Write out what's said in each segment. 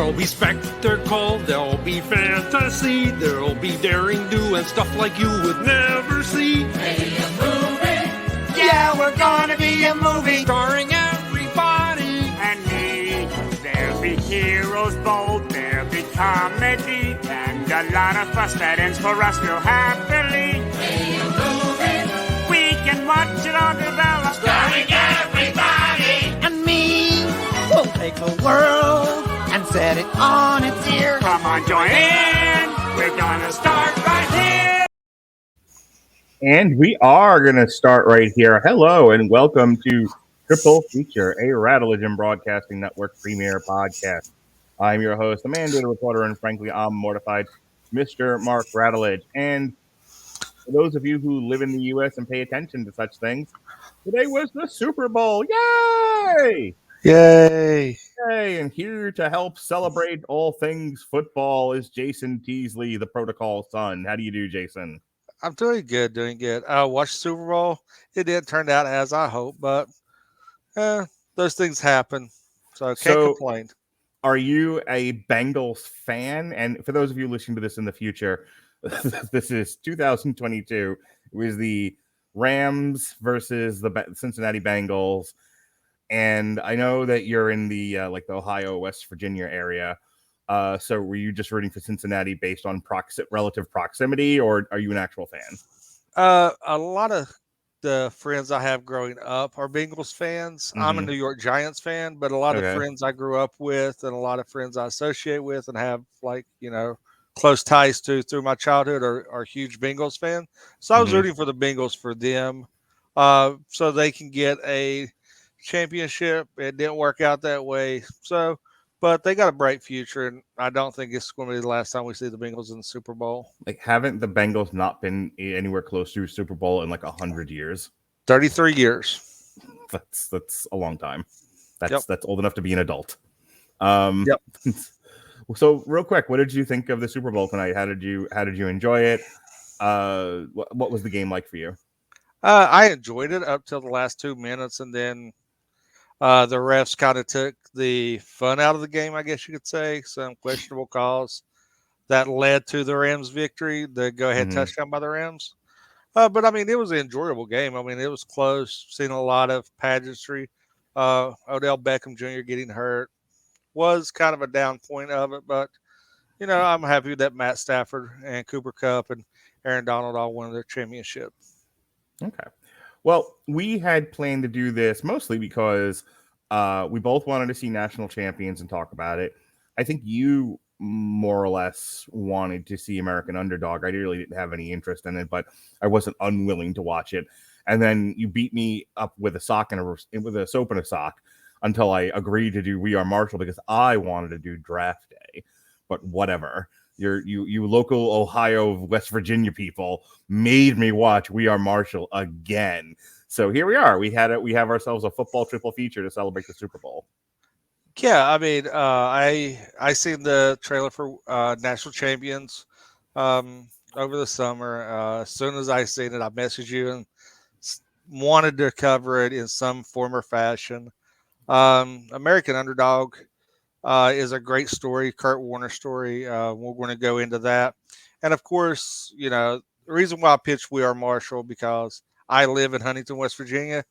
There'll be spectacle, there'll be fantasy, there'll be daring do and stuff like you would never see. Be a movie. Yeah, we're gonna be a movie. Starring everybody And me. There'll be heroes bold, there'll be comedy, and a lot of fuss that ends for us real happily. Be a movie. We can watch it all develop. Starring everybody. And me. We'll take the world and set it on its ear. Come on, join in. We're gonna start right here. And we are going to start right here. Hello and welcome to Triple Feature, a Radulich and Broadcasting Network premiere podcast. I'm your host, the mandated reporter, and frankly, I'm mortified, Mr. Mark Radulich. And for those of you who live in the U.S. and pay attention to such things, today was the Super Bowl. Yay! Yay! Yay! And here to help celebrate all things football is Jason Teasley, the protocol son. How do you do, Jason? I'm doing good, doing good. I watched Super Bowl. It didn't turn out as I hoped, but those things happen, so I can't complain. Are you a Bengals fan? And for those of you listening to this in the future, this is 2022. It was the Rams versus the Cincinnati Bengals. And I know that you're in the the Ohio, West Virginia area. So were you just rooting for Cincinnati based on relative proximity, or are you an actual fan? A lot of the friends I have growing up are Bengals fans. Mm-hmm. I'm a New York Giants fan, but a lot of friends I grew up with and a lot of friends I associate with and have close ties to through my childhood are huge Bengals fans. So I was rooting for the Bengals for them, so they can get a championship. It didn't work out that way. But they got a bright future, and I don't think it's going to be the last time we see the Bengals in the Super Bowl. Haven't the Bengals not been anywhere close to Super Bowl in 100 years? 33 years. That's a long time. That's Yep. That's old enough to be an adult. Yep. So real quick, what did you think of the Super Bowl tonight? How did you enjoy it? What was the game like for you? I enjoyed it up till the last 2 minutes, and then the refs kind of took the fun out of the game, I guess you could say. Some questionable calls that led to the Rams' victory, the go-ahead touchdown by the Rams. But, I mean, it was an enjoyable game. I mean, it was close. Seen a lot of pageantry. Odell Beckham Jr. getting hurt was kind of a down point of it. But, I'm happy that Matt Stafford and Cooper Kupp and Aaron Donald all won their championship. Okay. Well, we had planned to do this mostly because we both wanted to see national champions and talk about it. I think you more or less wanted to see American Underdog. I really didn't have any interest in it, but I wasn't unwilling to watch it. And then you beat me up with a soap and a sock until I agreed to do We Are Marshall because I wanted to do Draft Day. But whatever. You local Ohio, West Virginia people made me watch We Are Marshall again. So here we are. We have ourselves a football triple feature to celebrate the Super Bowl. Yeah, I mean, I seen the trailer for National Champions over the summer. As soon as I seen it, I messaged you and wanted to cover it in some form or fashion. American Underdog is a great story, Kurt Warner story. We're going to go into that. And of course, the reason why I pitched We Are Marshall, because I live in Huntington, West Virginia.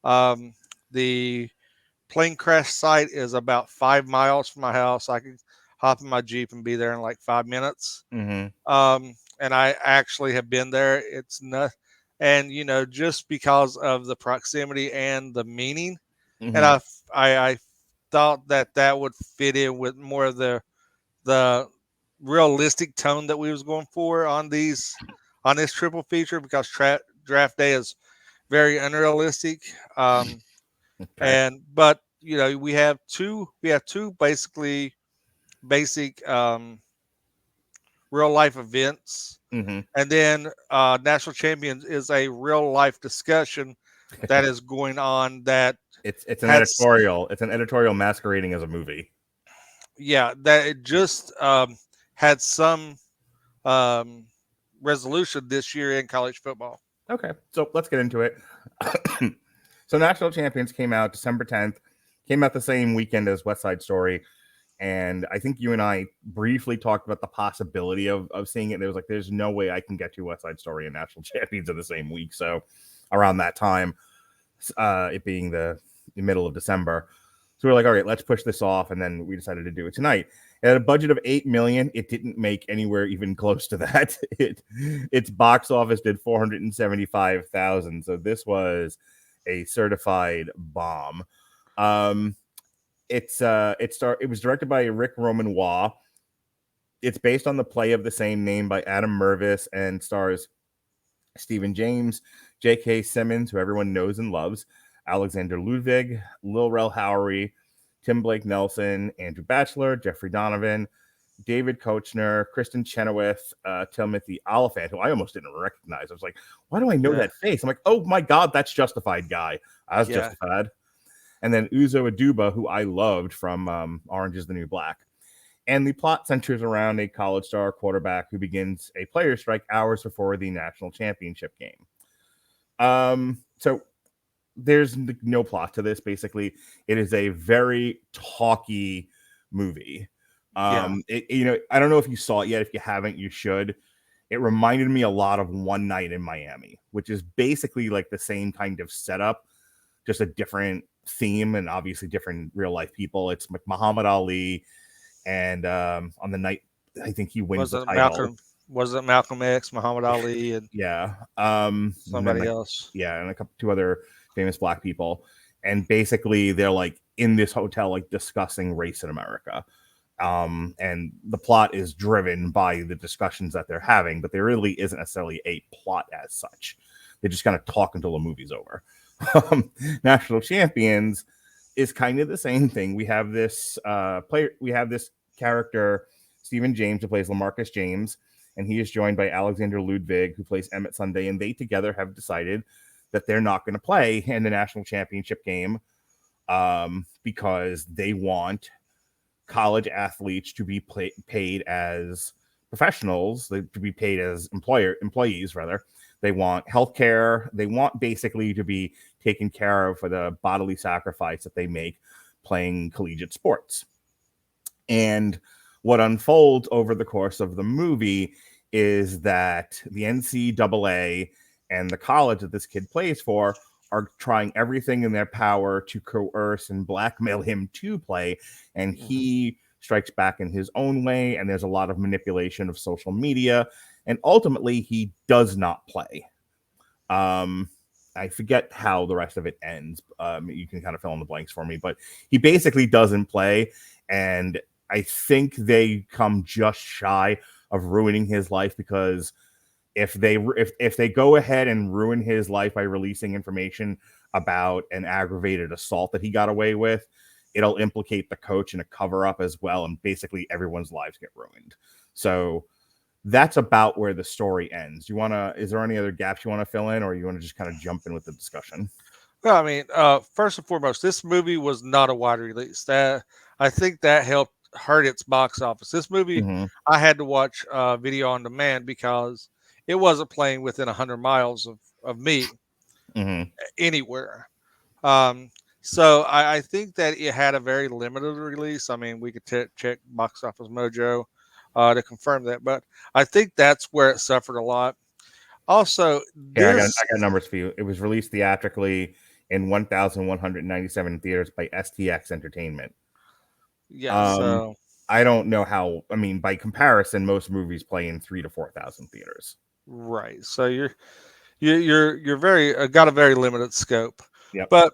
The plane crash site is about 5 miles from my house. I can hop in my Jeep and be there in 5 minutes. And I actually have been there. It's not, and just because of the proximity and the meaning, and I thought that would fit in with more of the realistic tone that we was going for on this triple feature, because Draft Day is very unrealistic. But we have two basically basic real life events, and then National Champions is a real life discussion that is going on. That it's an editorial. It's an editorial masquerading as a movie. Yeah, that it just had some resolution this year in college football. Okay, so let's get into it. So National Champions came out December 10th, came out the same weekend as West Side Story, And I think you and I briefly talked about the possibility of seeing it. There was like, there's no way I can get to West Side Story and National Champions in the same week. So around that time, it being the middle of December, so we're like, all right, let's push this off. And then we decided to do it tonight. It had a budget of $8 million. It didn't make anywhere even close to that. Its box office did $475,000. So this was a certified bomb. It was directed by Rick Romanois. It's based on the play of the same name by Adam Mervis and stars Stephen James, J.K. Simmons, who everyone knows and loves, Alexander Ludwig, Lil Rel Howery, Tim Blake Nelson, Andrew Batchelor, Jeffrey Donovan, David Koechner, Kristen Chenoweth, Timothy Oliphant, who I almost didn't recognize. I was like, why do I know that face? I'm like, oh my God, that's Justified guy. I was Justified. And then Uzo Aduba, who I loved from Orange is the New Black. And the plot centers around a college star quarterback who begins a player strike hours before the national championship game. So there's no plot to this. Basically, it is a very talky movie. I don't know if you saw it yet. If you haven't, you should. It reminded me a lot of One Night in Miami, which is basically like the same kind of setup, just a different theme and obviously different real life people. It's Muhammad Ali, and on the night I think he wins the title. Was it Malcolm X, Muhammad Ali, and somebody else? Yeah, and a couple two other famous black people. And basically they're like in this hotel, like discussing race in America. And the plot is driven by the discussions that they're having, but there really isn't necessarily a plot as such. They just kind of talk until the movie's over. National Champions is kind of the same thing. We have this character, Stephen James, who plays LaMarcus James, and he is joined by Alexander Ludwig, who plays Emmett Sunday, and they together have decided that they're not going to play in the national championship game because they want college athletes to be paid as professionals, to be paid as employees rather. They want healthcare. They want basically to be taken care of for the bodily sacrifice that they make playing collegiate sports. And what unfolds over the course of the movie is that the NCAA and the college that this kid plays for are trying everything in their power to coerce and blackmail him to play. And he strikes back in his own way. And there's a lot of manipulation of social media. And ultimately, he does not play. I forget how the rest of it ends. You can kind of fill in the blanks for me. But he basically doesn't play. And I think they come just shy of ruining his life, because if they go ahead and ruin his life by releasing information about an aggravated assault that he got away with, it'll implicate the coach in a cover-up as well, and basically everyone's lives get ruined. So that's about where the story ends. Is there any other gaps you want to fill in, or you want to just kind of jump in with the discussion? Well, I mean, first and foremost, this movie was not a wide release. I think that helped hurt its box office. This movie, I had to watch video on demand because it wasn't playing within 100 miles of me anywhere. So I think that it had a very limited release. I mean, we could check Box Office Mojo to confirm that, but I think that's where it suffered a lot. Also, I got numbers for you. It was released theatrically in 1,197 theaters by STX Entertainment. Yeah, so I don't know how. I mean, by comparison, most movies play in 3,000 to 4,000 theaters. Right. So you're very got a very limited scope. Yep. But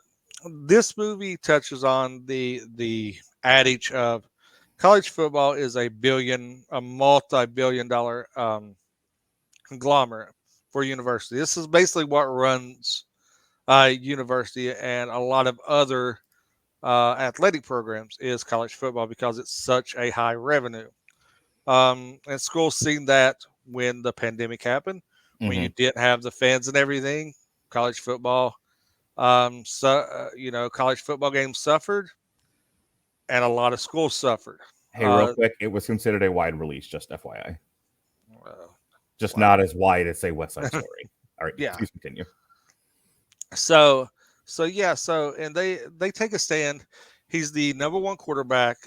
this movie touches on the adage of college football is a multi-billion-dollar conglomerate for university. This is basically what runs university and a lot of other athletic programs is college football, because it's such a high revenue. And schools seen that when the pandemic happened, when you didn't have the fans and everything, college football, college football games suffered, and a lot of schools suffered. Hey, real quick, it was considered a wide release, just FYI. Not as wide as, say, West Side Story. All right, yeah. Please continue. So and they take a stand. He's the number one quarterback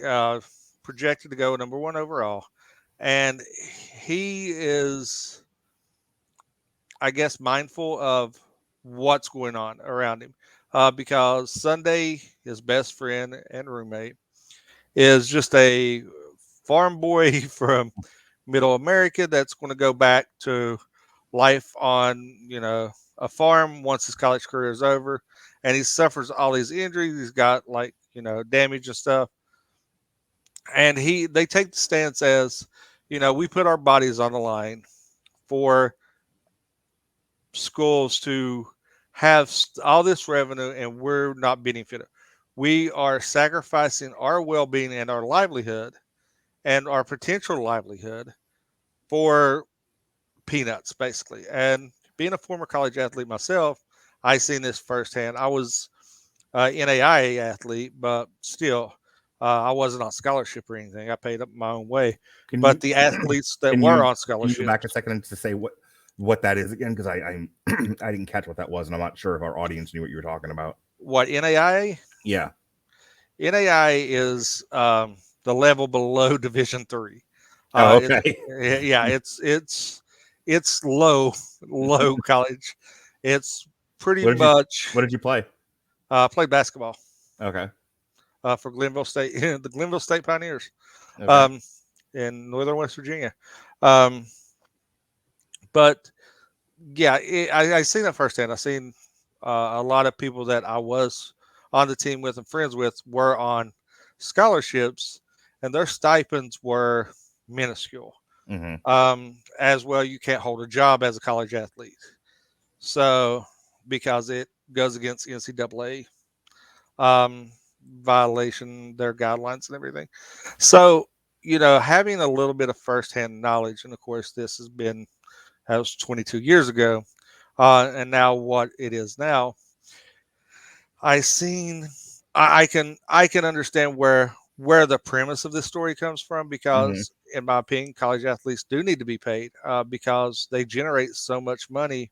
projected to go number 1 overall, and he is, I guess, mindful of what's going on around him, because Sunday, his best friend and roommate, is just a farm boy from Middle America that's going to go back to life on, a farm once his college career is over, and he suffers all these injuries. He's got damage and stuff, and they take the stance as, we put our bodies on the line for schools to have all this revenue, and we're not benefiting. We are sacrificing our well-being and our livelihood and our potential livelihood for peanuts, basically. And being a former college athlete myself, I seen this firsthand. I was NAIA athlete, but still, I wasn't on scholarship or anything. I paid up my own way. But the athletes that were on Can you go scholarship, back a second to say what that is again? Because I I didn't catch what that was, and I'm not sure if our audience knew what you were talking about. what NAIA? Yeah. NAIA is the level below Division III. Oh, okay. It's low college. It's pretty What much. did you play? Played basketball Okay. for Glenville State, the Glenville State Pioneers, Okay. in northern West Virginia. But yeah, I seen that firsthand. I seen a lot of people that I was on the team with and friends with were on scholarships, and their stipends were minuscule. As well, you can't hold a job as a college athlete, so because it goes against NCAA violation, their guidelines and everything. So, having a little bit of firsthand knowledge, and of course, that was 22 years ago, and now what it is now, I can understand where the premise of this story comes from, because in my opinion, college athletes do need to be paid, because they generate so much money.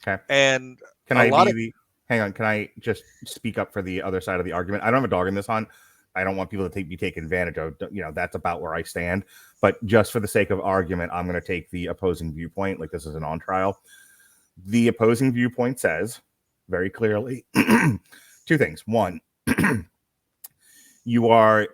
Okay. And Can I just speak up for the other side of the argument? I don't have a dog in this hunt. I don't want people to be taken advantage of. That's about where I stand. But just for the sake of argument, I'm going to take the opposing viewpoint. Like this is an on trial. The opposing viewpoint says very clearly two things. One, you are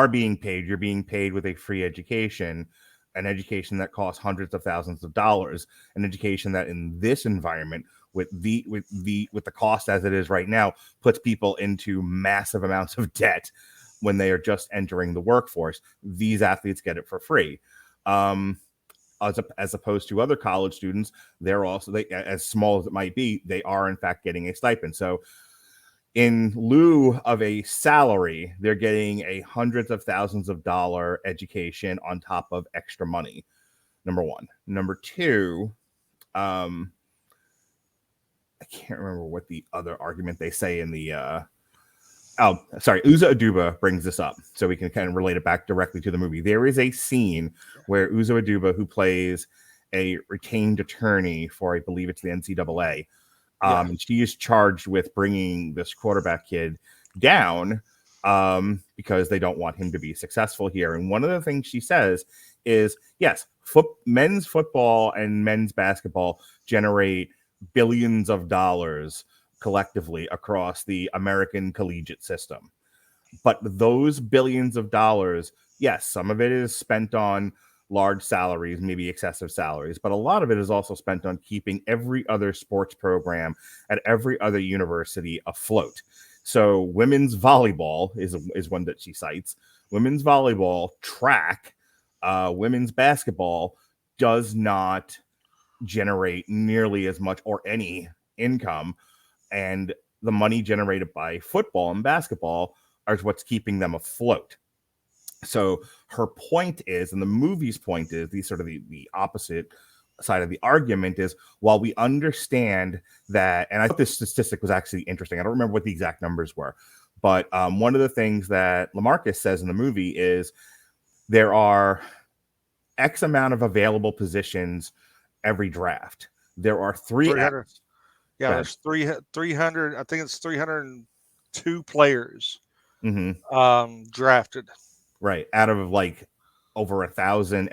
being paid. You're being paid with a free education, an education that costs hundreds of thousands of dollars, an education that in this environment, with the cost as it is right now, puts people into massive amounts of debt when they are just entering the workforce. These athletes get it for free. As opposed to other college students, they're also, as small as it might be, they are in fact getting a stipend. So in lieu of a salary, they're getting a hundreds of thousands of dollar education on top of extra money. Number one. Number two, I can't remember what the other argument they say in the Uzo Aduba brings this up, so we can kind of relate it back directly to the movie. There is a scene where Uzo Aduba, who plays a retained attorney for, I believe it's the NCAA, and she is charged with bringing this quarterback kid down because they don't want him to be successful here. And one of the things she says is, yes, men's football and men's basketball generate billions of dollars collectively across the American collegiate system. But those billions of dollars, yes, some of it is spent on large salaries, maybe excessive salaries, but a lot of it is also spent on keeping every other sports program at every other university afloat. So women's volleyball is one that she cites. Women's volleyball, track, women's basketball does not generate nearly as much or any income, and the money generated by football and basketball is what's keeping them afloat. So her point is, and the movie's point is, the opposite side of the argument is, while we understand that, and I thought this statistic was actually interesting. I don't remember what the exact numbers were, but one of the things that LaMarcus says in the movie is there are X amount of available positions every draft. There are 300. Yeah, there's 300. I think it's 302 players drafted Right. Out of like over 1,000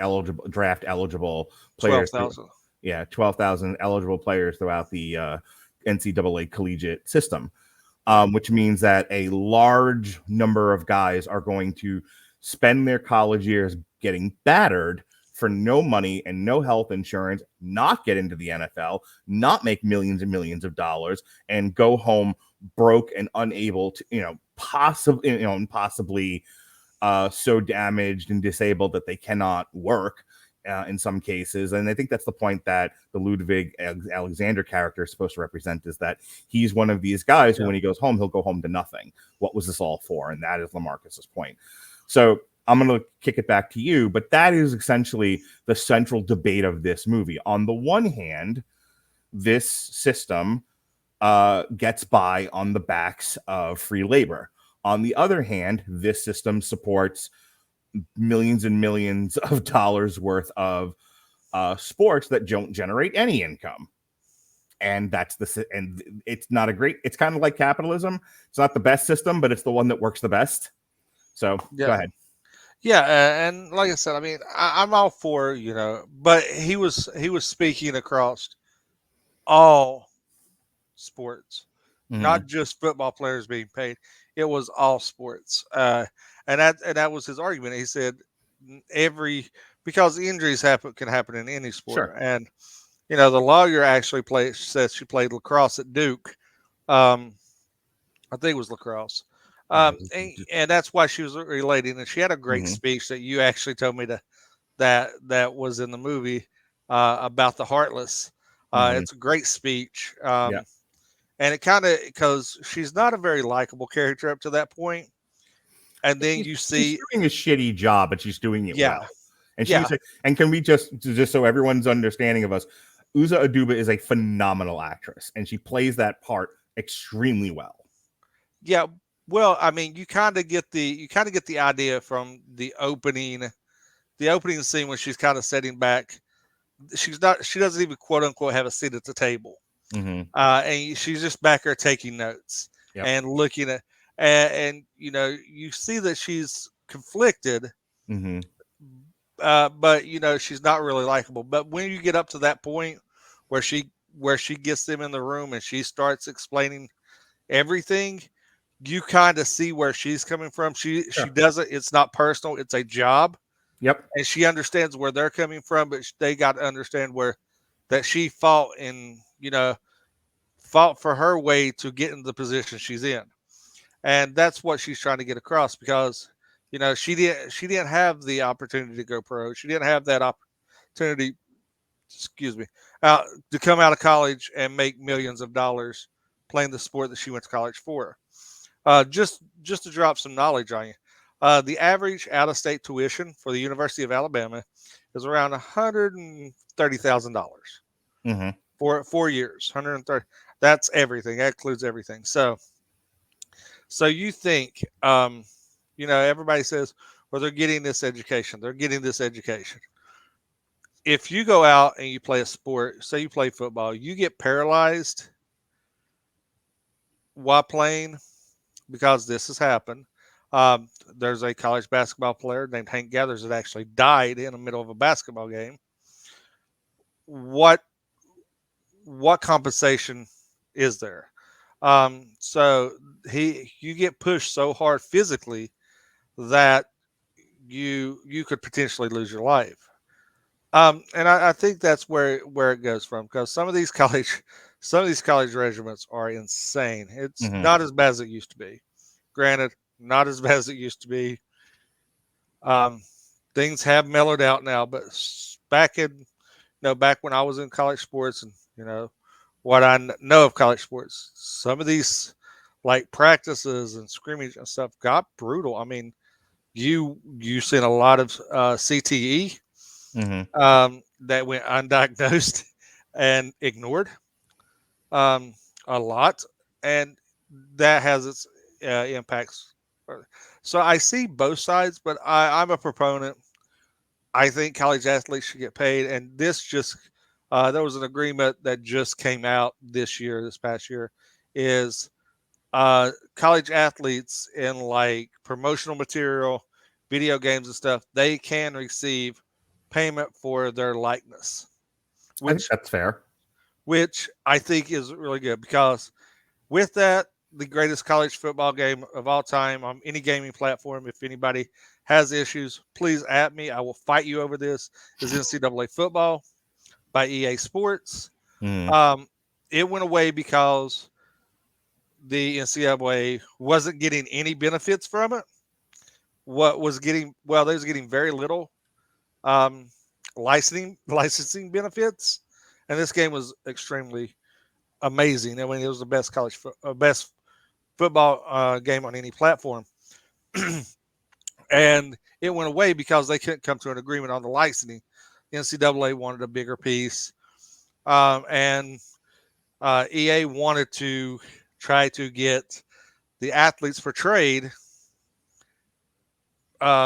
draft eligible players. 12,000. Yeah, 12,000 eligible players throughout the NCAA collegiate system, which means that a large number of guys are going to spend their college years getting battered for no money and no health insurance, not get into the NFL, not make millions and millions of dollars, and go home broke and unable to, possibly so damaged and disabled that they cannot work in some cases. And I think that's the point that the Ludwig Alexander character is supposed to represent, is that he's one of these guys who, when he goes home, he'll go home to nothing. What was this all for? And that is LaMarcus's point. So I'm going to kick it back to you, but that is essentially the central debate of this movie. On the one hand, this system gets by on the backs of free labor. On the other hand, this system supports millions and millions of dollars worth of sports that don't generate any income. And and it's not it's kind of like capitalism. It's not the best system, but it's the one that works the best. So go ahead. Yeah, and like I said, I mean, I'm all for, but he was speaking across all sports, not just football players being paid. It was all sports, and that was his argument. He said because injuries can happen in any sport, Sure. And the lawyer actually says she played lacrosse at Duke. I think it was lacrosse. And that's why she was relating. And she had a great speech that you actually told me that was in the movie about the Heartless. It's a great speech. And it because she's not a very likable character up to that point. And then she's doing a shitty job, but she's doing it well. And and can we just so everyone's understanding of us, Uzo Aduba is a phenomenal actress, and she plays that part extremely well. Yeah. Well, I mean, you kind of get the idea from the opening scene when she's kind of sitting back. She doesn't even quote unquote have a seat at the table. And she's just back there taking notes and looking at, and you see that she's conflicted, but she's not really likable. But when you get up to that point where she gets them in the room and she starts explaining everything, you kind of see where she's coming from. She doesn't. It's not personal. It's a job. Yep. And she understands where they're coming from, but they got to understand that she fought for her way to get in the position she's in. And that's what she's trying to get across, because, she didn't have the opportunity to go pro. She didn't have that opportunity, to come out of college and make millions of dollars playing the sport that she went to college for. Just to drop some knowledge on you. The average out-of-state tuition for the University of Alabama is around $130,000 for 4 years. 130. That's everything. That includes everything. So you think, everybody says, well, they're getting this education. They're getting this education. If you go out and you play a sport, say you play football, you get paralyzed while playing, because this has happened. There's a college basketball player named Hank Gathers that actually died in the middle of a basketball game. What compensation is there? So you get pushed so hard physically that you could potentially lose your life. And I think that's where it goes from, because some of these college regiments are insane. It's not as bad as it used to be. Granted, not as bad as it used to be. Things have mellowed out now, but back when I was in college sports, and what I know of college sports, some of these like practices and scrimmage and stuff got brutal. I mean, you seen a lot of CTE that went undiagnosed and ignored a lot, and that has its impacts. So I see both sides, but I'm a proponent. I think college athletes should get paid, and this just there was an agreement that just came out this past year, is college athletes in like promotional material video games and stuff, they can receive payment for their likeness, I think that's fair. which I think is really good, because with that, the greatest college football game of all time on any gaming platform, if anybody has issues, please at me. I will fight you over this, is NCAA football by EA Sports. Mm. It went away because the NCAA wasn't getting any benefits from it. They was getting very little licensing benefits, and this game was extremely amazing. I mean, it was the best best football game on any platform, and it went away because they couldn't come to an agreement on the licensing. The NCAA wanted a bigger piece, and EA wanted to try to get the athletes portrayed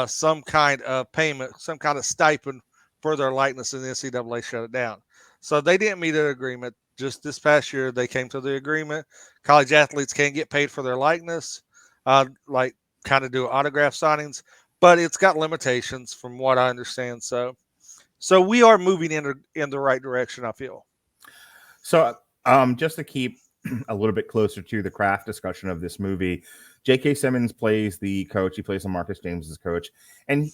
some kind of payment, some kind of stipend for their likeness, and the NCAA shut it down. So they didn't meet an agreement. Just this past year, they came to the agreement. College athletes can get paid for their likeness, like kind of do autograph signings, but it's got limitations from what I understand. So we are moving in the right direction, I feel. So, just to keep a little bit closer to the craft discussion of this movie, J.K. Simmons plays the coach. He plays LaMarcus James's coach. And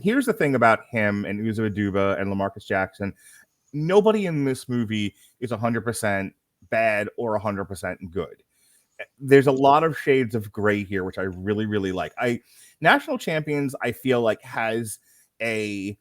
here's the thing about him and Uzo Aduba and LaMarcus Jackson. Nobody in this movie is 100% bad or 100% good. There's a lot of shades of gray here, which I really, really like. National Champions, I feel like, has a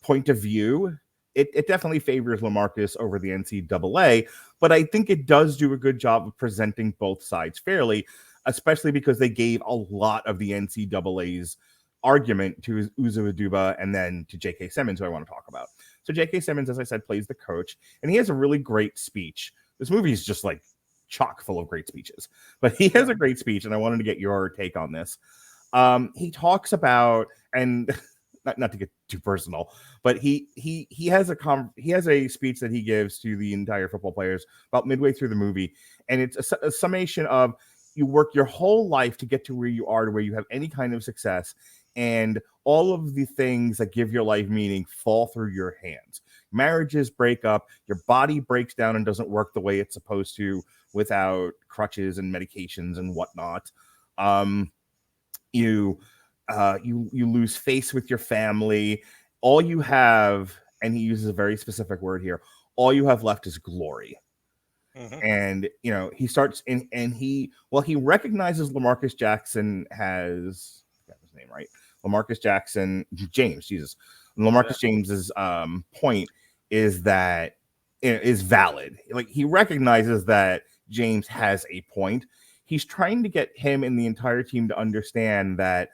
point of view. It definitely favors LaMarcus over the NCAA, but I think it does do a good job of presenting both sides fairly, especially because they gave a lot of the NCAA's argument to Uzo Aduba and then to J.K. Simmons, who I want to talk about. So J.K. Simmons, as I said, plays the coach, and he has a really great speech. This movie is just like chock full of great speeches, but he has a great speech, and I wanted to get your take on this. He talks about, and not to get too personal, but he has a speech that he gives to the entire football players about midway through the movie, and it's a summation of, you work your whole life to get to where you are, to where you have any kind of success, and all of the things that give your life meaning fall through your hands. Marriages break up, your body breaks down and doesn't work the way it's supposed to without crutches and medications and whatnot. You lose face with your family. All you have, and he uses a very specific word here, all you have left is glory. Mm-hmm. And he starts and he recognizes LaMarcus Jackson has, I got his name right, LaMarcus Jackson James, LaMarcus James's point is that is valid. Like, he recognizes that James has a point. He's trying to get him and the entire team to understand that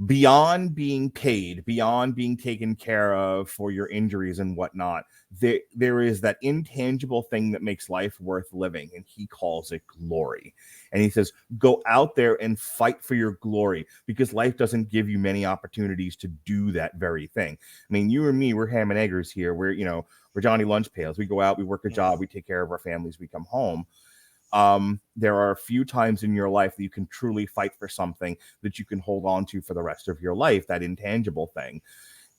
beyond being paid, beyond being taken care of for your injuries and whatnot, there is that intangible thing that makes life worth living, and he calls it glory. And he says, go out there and fight for your glory, because life doesn't give you many opportunities to do that very thing. I mean, you and me, we're ham and eggers here. We're Johnny Lunch Pails. We go out, we work a job, we take care of our families, we come home. There are a few times in your life that you can truly fight for something that you can hold on to for the rest of your life, that intangible thing.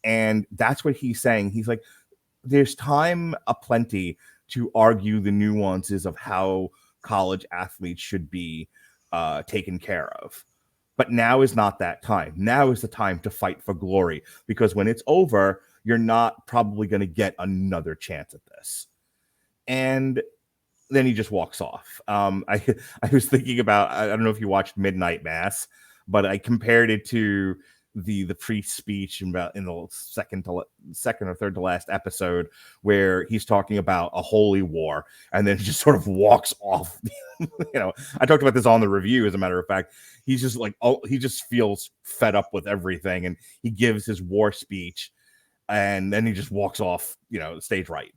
And that's what he's saying. He's like, there's time aplenty to argue the nuances of how college athletes should be taken care of. But now is not that time. Now is the time to fight for glory, because when it's over, you're not probably going to get another chance at this. And then he just walks off. I was thinking about, I don't know if you watched Midnight Mass, but I compared it to the priest's speech in the second or third to last episode, where he's talking about a holy war and then just sort of walks off. I talked about this on the review, as a matter of fact. He's just like, he just feels fed up with everything, and he gives his war speech, and then he just walks off, stage right.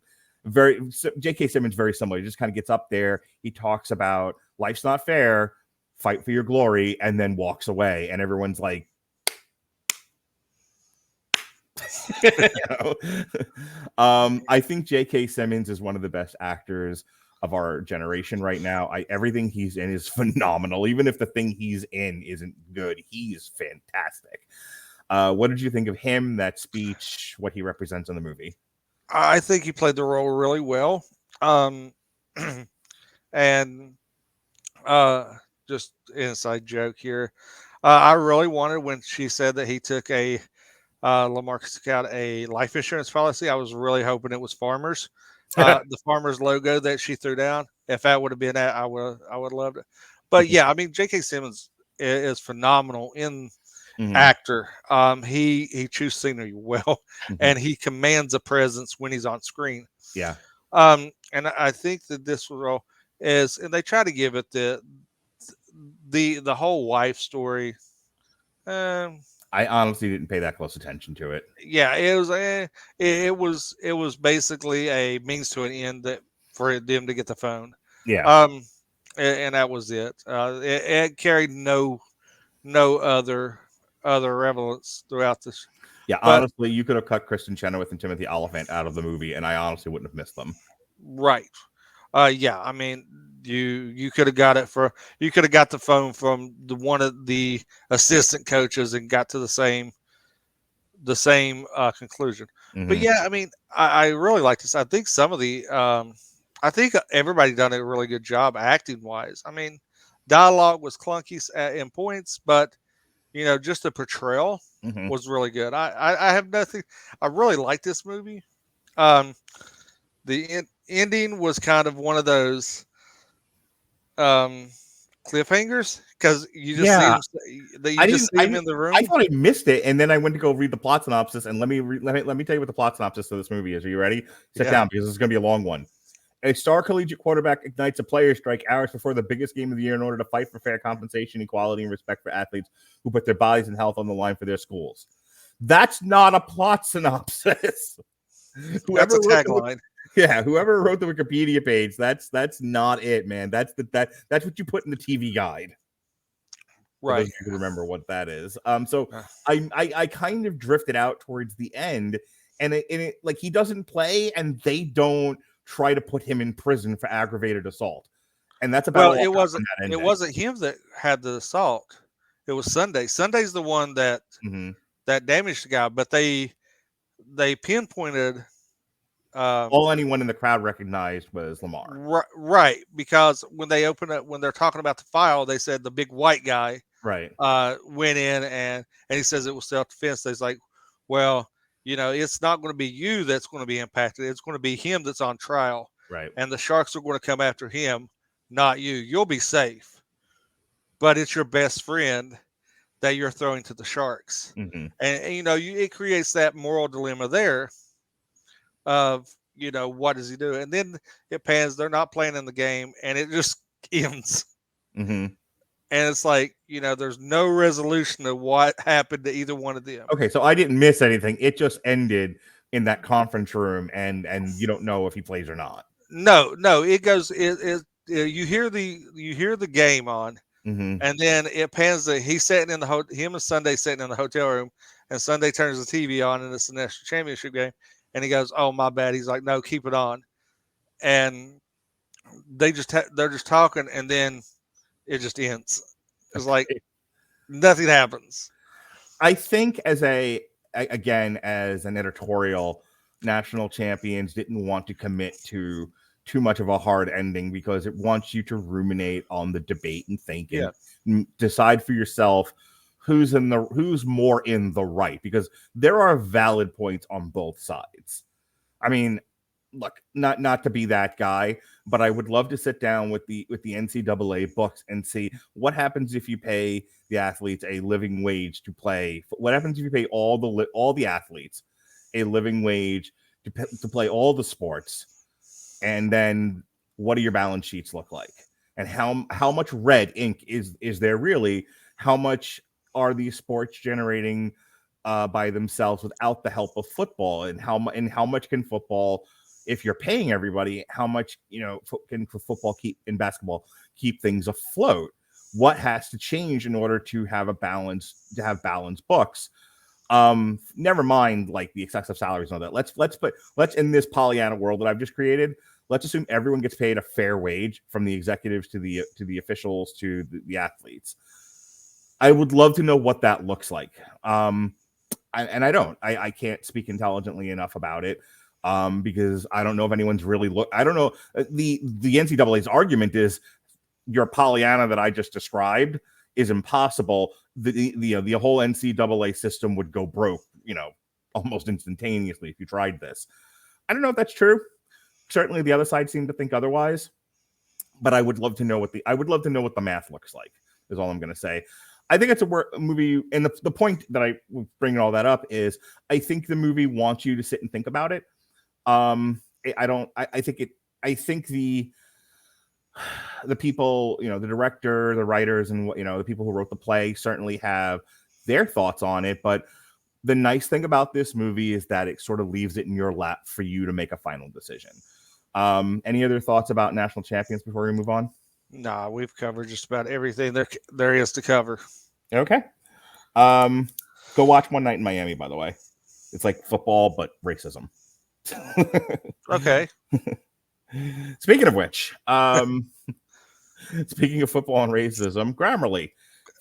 J.K. Simmons, very similar. He just kind of gets up there. He talks about life's not fair, fight for your glory, and then walks away. And everyone's like, I think J.K. Simmons is one of the best actors of our generation right now. Everything he's in is phenomenal. Even if the thing he's in isn't good, he's fantastic. What did you think of him, that speech, what he represents in the movie? I think he played the role really well. And just inside joke here. I really wanted when she said that he took Lamarcus took out a life insurance policy. I was really hoping it was Farmers. The Farmers logo that she threw down. If that would have been that, I would loved it. But yeah, I mean, J.K. Simmons is phenomenal in actor. He chews scenery well, and he commands a presence when he's on screen. Yeah. And I think that this role is, and they try to give it the whole wife story. I honestly didn't pay that close attention to it. Yeah, it was basically a means to an end that for them to get the phone. Yeah. And that was it. It carried no other relevance throughout this. Yeah, But honestly, you could have cut Kristen Chenoweth and Timothy Oliphant out of the movie, and I honestly wouldn't have missed them. right. Yeah, I mean, you could have got the phone from one of the assistant coaches and got to the same conclusion. But yeah, I mean, I really like this. I think some of the I think everybody done a really good job acting wise. I mean, dialogue was clunky in points, but just the portrayal was really good. I have nothing. I really like this movie. The ending was kind of one of those cliffhangers because you just see him in the room. I thought I missed it, and then I went to go read the plot synopsis. And let me tell you what the plot synopsis of this movie is. Are you ready? Sit down, because this is going to be a long one. A star collegiate quarterback ignites a players' strike hours before the biggest game of the year in order to fight for fair compensation, equality, and respect for athletes who put their bodies and health on the line for their schools. That's not a plot synopsis. That's a tagline. Whoever wrote the Wikipedia page, that's not it, man. That's what you put in the TV guide. Right. You can remember what that is. So I kind of drifted out towards the end, and it like he doesn't play, and they don't try to put him in prison for aggravated assault. And that's about it wasn't him that had the assault. It was Sunday. Sunday's the one that that damaged the guy, but they pinpointed all anyone in the crowd recognized was Lamar. Right, because when they're talking about the file, they said the big white guy went in and he says it was self-defense. They's like, well, it's not going to be you that's going to be impacted. It's going to be him that's on trial. Right. And the Sharks are going to come after him, not you. You'll be safe. But it's your best friend that you're throwing to the Sharks. And it creates that moral dilemma there of, what does he do? And then it pans, they're not playing in the game, and it just ends. And it's like, there's no resolution of what happened to either one of them. Okay, so I didn't miss anything. It just ended in that conference room, and you don't know if he plays or not. No, it goes. You hear the game on, and then it pans to he's sitting in him and Sunday sitting in the hotel room, and Sunday turns the TV on, and it's the national championship game, and he goes, "Oh, my bad." He's like, "No, keep it on," and they're just talking, and then it just ends. It's like nothing happens. I think as an editorial, national champions didn't want to commit to too much of a hard ending because it wants you to ruminate on the debate and think and decide for yourself who's more in the right, because there are valid points on both sides. I mean, look, not to be that guy, but I would love to sit down with the NCAA books and see what happens if you pay the athletes a living wage to play. What happens if you pay all the athletes a living wage to play all the sports, and then what do your balance sheets look like? And how much red ink is there really? How much are these sports generating by themselves without the help of football? And how much can football, if you're paying everybody, how much can football and basketball keep things afloat? What has to change in order to have balanced books? Never mind like the excessive salaries and all that. Let's in this Pollyanna world that I've just created, let's assume everyone gets paid a fair wage, from the executives to the officials to the athletes. I would love to know what that looks like. I can't speak intelligently enough about it, because I don't know if anyone's really I don't know. The NCAA's argument is your Pollyanna that I just described is impossible. The whole NCAA system would go broke, almost instantaneously if you tried this. I don't know if that's true. Certainly the other side seemed to think otherwise, but I would love to know what the math looks like, is all I'm going to say. I think it's a movie, and the point that I bring all that up is I think the movie wants you to sit and think about it. I think the people, the director, the writers, and the people who wrote the play certainly have their thoughts on it. But the nice thing about this movie is that it sort of leaves it in your lap for you to make a final decision. Any other thoughts about National Champions before we move on? Nah, we've covered just about everything there is to cover. Okay. Go watch One Night in Miami, by the way. It's like football, but racism. Okay. Speaking of which, speaking of football and racism, Grammarly.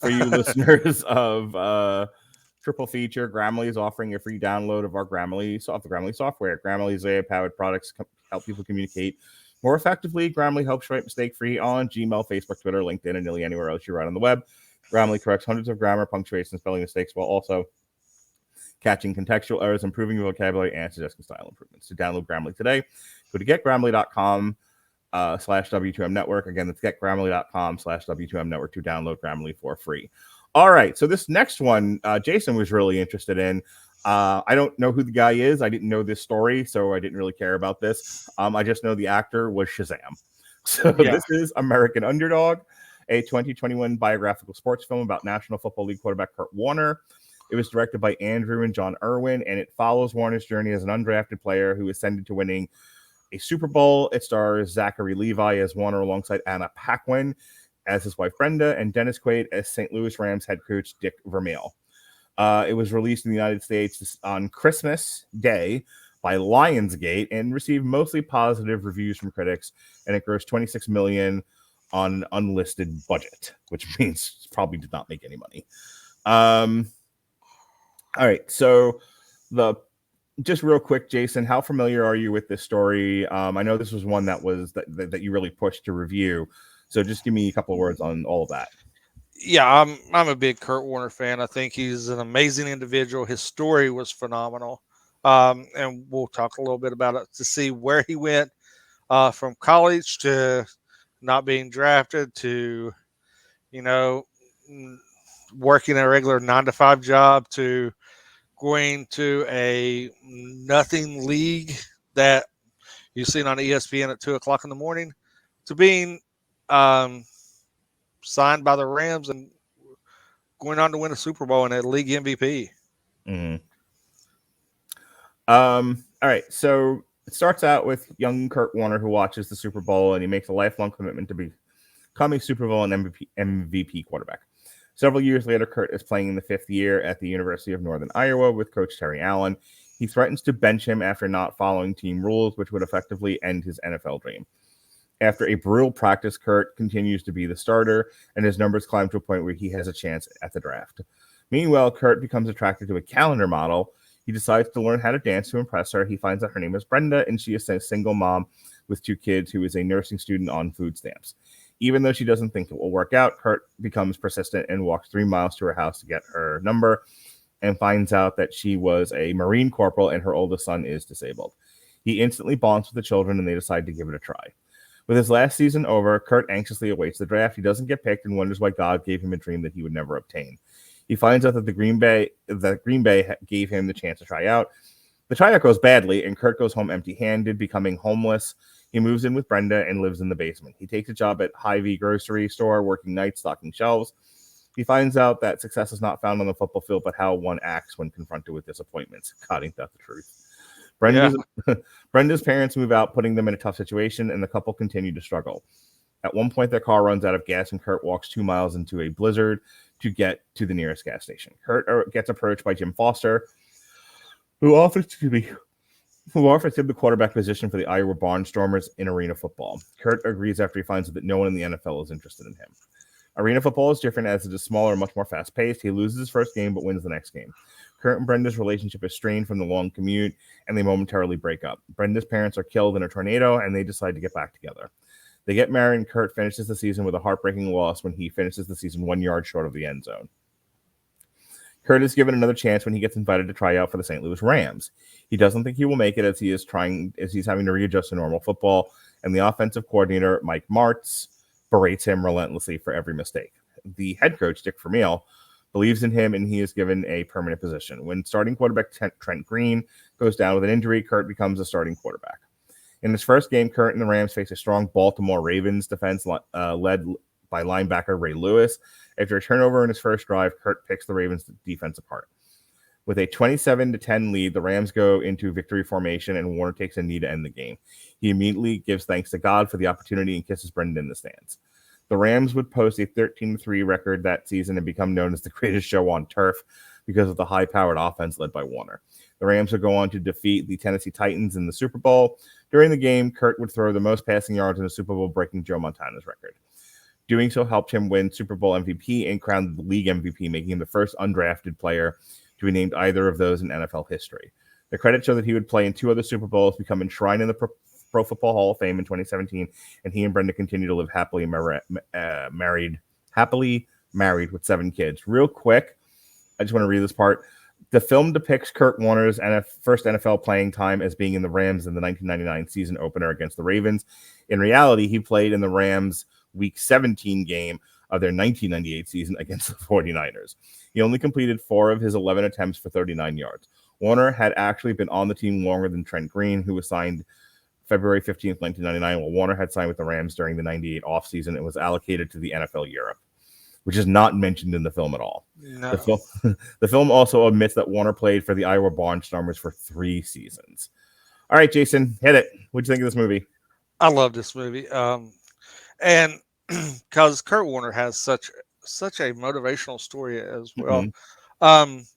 For you listeners of Triple Feature, Grammarly is offering a free download of our Grammarly software. Grammarly's AI-powered products help people communicate more effectively. Grammarly helps write mistake-free on Gmail, Facebook, Twitter, LinkedIn, and nearly anywhere else you write on the web. Grammarly corrects hundreds of grammar, punctuation, and spelling mistakes while also catching contextual errors, improving your vocabulary, and suggesting style improvements. To download Grammarly today, go to getgrammarly.com/W2M Network. Again, that's getgrammarly.com/W2M Network to download Grammarly for free. All right, so this next one, Jason was really interested in. I don't know who the guy is. I didn't know this story, so I didn't really care about this. I just know the actor was Shazam. So This is American Underdog, a 2021 biographical sports film about National Football League quarterback Kurt Warner. It was directed by Andrew and John Irwin, and it follows Warner's journey as an undrafted player who ascended to winning a Super Bowl. It stars Zachary Levi as Warner alongside Anna Paquin as his wife Brenda, and Dennis Quaid as St. Louis Rams head coach Dick Vermeil. It was released in the United States on Christmas Day by Lionsgate and received mostly positive reviews from critics, and it grossed $26 million on an unlisted budget, which means it probably did not make any money. All right, so just real quick, Jason, how familiar are you with this story? I know this was one that you really pushed to review, so just give me a couple of words on all of that. Yeah, I'm a big Kurt Warner fan. I think he's an amazing individual. His story was phenomenal, and we'll talk a little bit about it to see where he went from college to not being drafted to, working a regular 9-to-5 job to going to a nothing league that you've seen on ESPN at 2:00 in the morning to being signed by the Rams and going on to win a Super Bowl and a league MVP. Mm-hmm. All right. So it starts out with young Kurt Warner, who watches the Super Bowl, and he makes a lifelong commitment to become a Super Bowl and MVP quarterback. Several years later, Kurt is playing in the 5th year at the University of Northern Iowa with Coach Terry Allen. He threatens to bench him after not following team rules, which would effectively end his NFL dream. After a brutal practice, Kurt continues to be the starter, and his numbers climb to a point where he has a chance at the draft. Meanwhile, Kurt becomes attracted to a calendar model. He decides to learn how to dance to impress her. He finds out her name is Brenda, and she is a single mom with 2 kids who is a nursing student on food stamps. Even though she doesn't think it will work out, Kurt becomes persistent and walks 3 miles to her house to get her number and finds out that she was a Marine corporal and her oldest son is disabled. He instantly bonds with the children, and they decide to give it a try. With his last season over, Kurt anxiously awaits the draft. He doesn't get picked and wonders why God gave him a dream that he would never obtain. He finds out that Green Bay gave him the chance to try out. The tryout goes badly, and Kurt goes home empty-handed, becoming homeless. He moves in with Brenda and lives in the basement. He takes a job at Hy-Vee grocery store, working nights, stocking shelves. He finds out that success is not found on the football field, but how one acts when confronted with disappointments. God, ain't that the truth? Brenda's parents move out, putting them in a tough situation, and the couple continue to struggle. At one point, their car runs out of gas, and Kurt walks 2 miles into a blizzard to get to the nearest gas station. Kurt gets approached by Jim Foster, who offers to be who offers him the quarterback position for the Iowa Barnstormers in arena football. Kurt agrees after he finds out that no one in the NFL is interested in him. Arena football is different as it is smaller and much more fast-paced. He loses his first game but wins the next game. Kurt and Brenda's relationship is strained from the long commute, and they momentarily break up. Brenda's parents are killed in a tornado, and they decide to get back together. They get married, and Kurt finishes the season with a heartbreaking loss when he finishes the season 1 yard short of the end zone. Kurt is given another chance when he gets invited to try out for the St. Louis Rams. He doesn't think he will make it as he's having to readjust to normal football, and the offensive coordinator, Mike Martz, berates him relentlessly for every mistake. The head coach, Dick Vermeil, believes in him, and he is given a permanent position. When starting quarterback Trent Green goes down with an injury, Kurt becomes a starting quarterback. In his first game, Kurt and the Rams face a strong Baltimore Ravens defense led by linebacker Ray Lewis. After a turnover in his first drive, Kurt picks the Ravens defense apart. With a 27-10 lead, the Rams go into victory formation, and Warner takes a knee to end the game. He immediately gives thanks to God for the opportunity and kisses Brendan in the stands. The Rams would post a 13-3 record that season and become known as the greatest show on turf because of the high-powered offense led by Warner. The Rams would go on to defeat the Tennessee Titans in the Super Bowl. During the game, Kurt would throw the most passing yards in the Super Bowl, breaking Joe Montana's record. Doing so helped him win Super Bowl MVP and crown the league MVP, making him the first undrafted player to be named either of those in NFL history. The credits show that he would play in 2 other Super Bowls, become enshrined in the Pro Football Hall of Fame in 2017, and he and Brenda continue to live happily married with 7 kids. Real quick, I just want to read this part. The film depicts Kurt Warner's first NFL playing time as being in the Rams in the 1999 season opener against the Ravens. In reality, he played in the Rams' Week 17 game of their 1998 season against the 49ers. He only completed 4 of his 11 attempts for 39 yards. Warner had actually been on the team longer than Trent Green, who was signed February 15th, 1999, while Warner had signed with the Rams during the 98 offseason and was allocated to the NFL Europe, which is not mentioned in the film at all. No. The film also admits that Warner played for the Iowa Barnstormers for 3 seasons. All right, Jason, hit it. What'd you think of this movie? I love this movie. And because Kurt Warner has such a motivational story as well.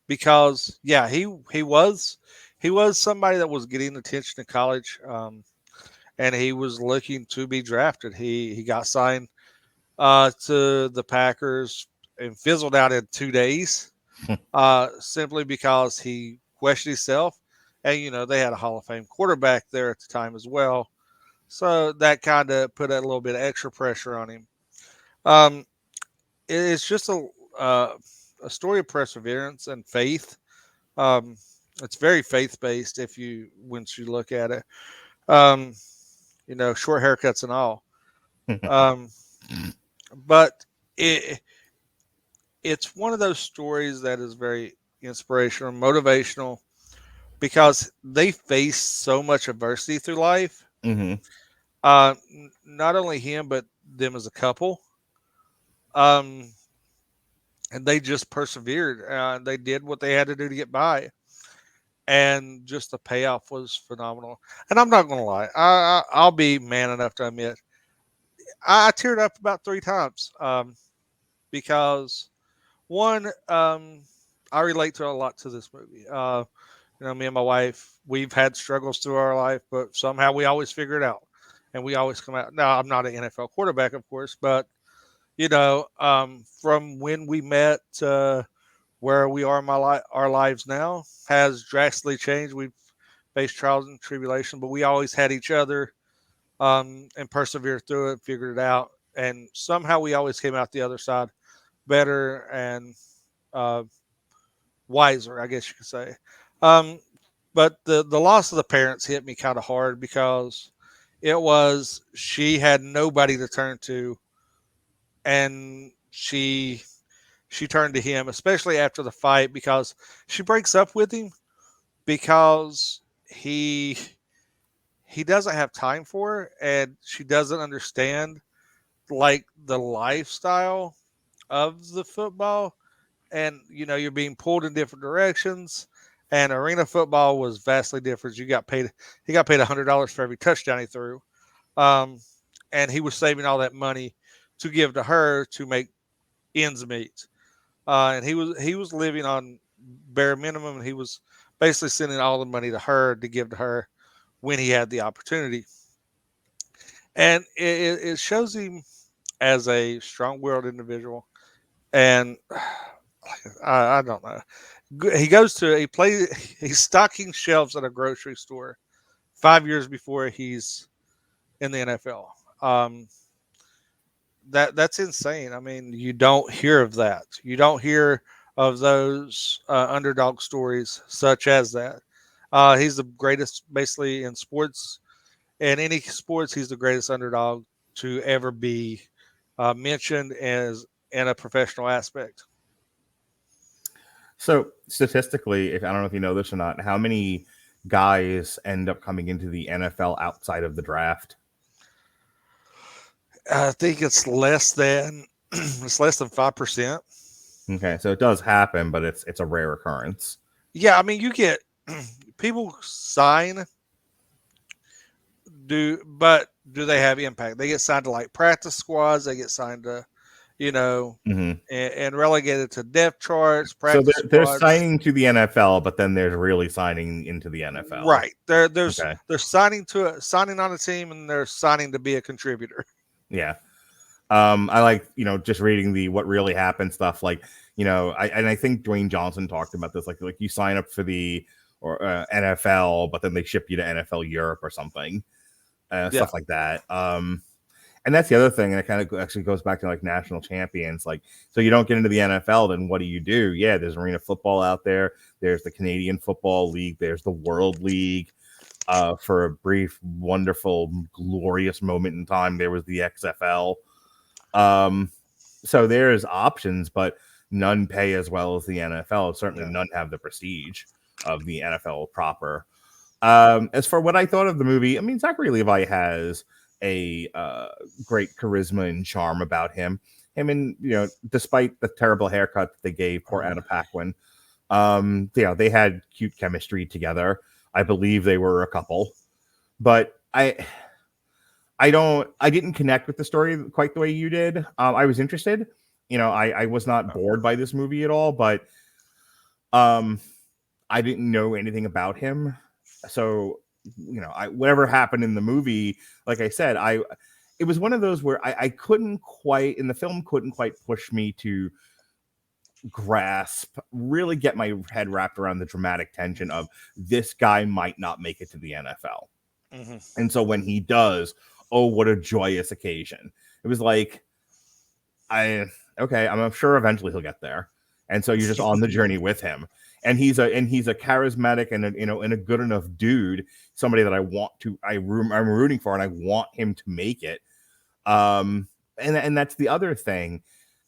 Because he was somebody that was getting attention in college, and he was looking to be drafted. He got signed to the Packers and fizzled out in 2 days, simply because he questioned himself, and they had a Hall of Fame quarterback there at the time as well. So that kind of put a little bit of extra pressure on him. It's just a story of perseverance and faith. It's very faith-based once you look at it. Short haircuts and all. But it's one of those stories that is very inspirational, motivational, because they face so much adversity through life. Not only him, but them as a couple. And they just persevered. They did what they had to do to get by. And just the payoff was phenomenal. And I'm not going to lie. I'll be man enough to admit, I teared up about 3 times. Because, one, I relate to a lot to this movie. Me and my wife, we've had struggles through our life, but somehow we always figure it out. And we always come out. Now, I'm not an NFL quarterback, of course, but, from when we met where we are in our lives now has drastically changed. We've faced trials and tribulation, but we always had each other and persevered through it, figured it out. And somehow we always came out the other side better and wiser, I guess you could say. But the loss of the parents hit me kind of hard because she had nobody to turn to, and she turned to him, especially after the fight, because she breaks up with him because he doesn't have time for her, and she doesn't understand like the lifestyle of the football. And you're being pulled in different directions, and arena football was vastly different. He got paid $100 for every touchdown he threw, and he was saving all that money to give to her to make ends meet. And he was living on bare minimum, and he was basically sending all the money to her to give to her. when he had the opportunity. And it shows him as a strong-willed individual. And I don't know. He's stocking shelves at a grocery store 5 years before he's in the NFL. That's insane. I mean, you don't hear of that. You don't hear of those underdog stories such as that. He's the greatest, basically, in sports. In any sports, he's the greatest underdog to ever be mentioned as in a professional aspect. So statistically, if I don't know if you know this or not, how many guys end up coming into the NFL outside of the draft? I think it's less than 5%. Okay, so it does happen, but it's a rare occurrence. Yeah, I mean, you get people sign, but do they have impact? They get signed to like practice squads. They get signed to, and relegated to depth charts. So Practice they're squads. signing to the NFL, but then there's really signing into the NFL. Right. They're signing on a team, and they're signing to be a contributor. Yeah. I like, just reading the what really happened stuff. Like, I think Dwayne Johnson talked about this. Like you sign up for the NFL, but then they ship you to NFL Europe or something, stuff like that. And that's the other thing, and it kind of actually goes back to like national champions. Like, so you don't get into the NFL, then what do? Yeah, there's arena football out there. There's the Canadian Football League. There's the World League. For a brief, wonderful, glorious moment in time, there was the XFL. So there's options, but none pay as well as the NFL. Certainly none have the prestige of the NFL proper. As for what I thought of the movie, I mean, Zachary Levi has a great charisma and charm about him. And despite the terrible haircut that they gave poor Anna Paquin, they had cute chemistry together. I believe they were a couple, but I didn't connect with the story quite the way you did. I was interested. I was not bored by this movie at all, but I didn't know anything about him. So, whatever happened in the movie, like I said, it was one of those where I couldn't quite, in the film, couldn't quite push me to really get my head wrapped around the dramatic tension of this guy might not make it to the NFL. Mm-hmm. And so when he does, oh, what a joyous occasion. It was like, I'm sure eventually he'll get there. And so you're just on the journey with him. And he's a charismatic and a good enough dude, somebody that I'm rooting for, and I want him to make it. And that's the other thing.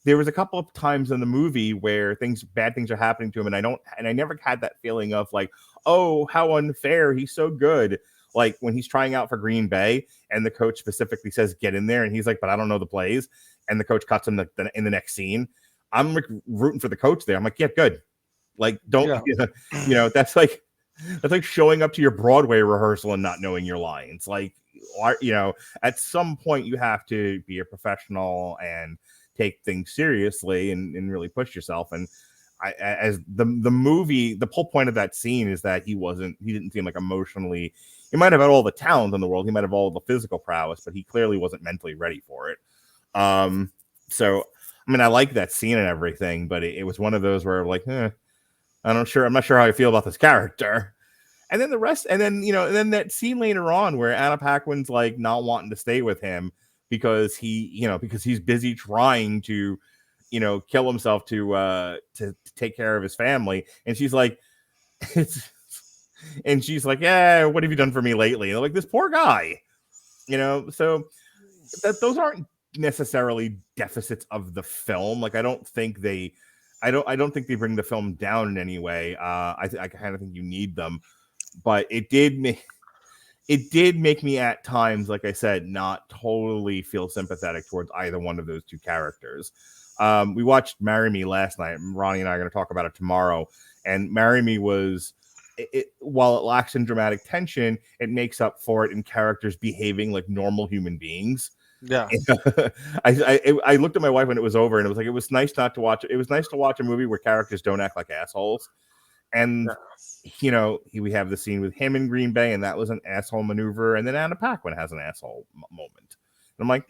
There was a couple of times in the movie where bad things are happening to him, and I never had that feeling of like, oh, how unfair, he's so good. Like when he's trying out for Green Bay, and the coach specifically says, "Get in there," and he's like, "But I don't know the plays," and the coach cuts him in the next scene. I'm rooting for the coach there. I'm like, yeah, good. Like, don't that's like showing up to your Broadway rehearsal and not knowing your lines. Like, at some point you have to be a professional and take things seriously and really push yourself. And as the movie, the whole point of that scene is that he didn't seem like emotionally, he might have had all the talent in the world, he might have all the physical prowess, but he clearly wasn't mentally ready for it. So I mean, I like that scene and everything, but it was one of those where like, I'm not sure how I feel about this character. And then the rest, and then that scene later on where Anna Paquin's like not wanting to stay with him because he's busy trying to, kill himself to take care of his family. And she's like, yeah, what have you done for me lately? And they're like, this poor guy, so those aren't necessarily deficits of the film. Like, I don't think they bring the film down in any way. I kind of think you need them, but it did make me at times, like I said, not totally feel sympathetic towards either one of those two characters. We watched Marry Me last night. Ronnie and I are going to talk about it tomorrow. And Marry Me was, while it lacks in dramatic tension, it makes up for it in characters behaving like normal human beings. Yeah. I looked at my wife when it was over, and it was like, it was nice to watch a movie where characters don't act like assholes. And we have the scene with him in Green Bay, and that was an asshole maneuver. And then Anna Paquin has an asshole moment. And I'm like,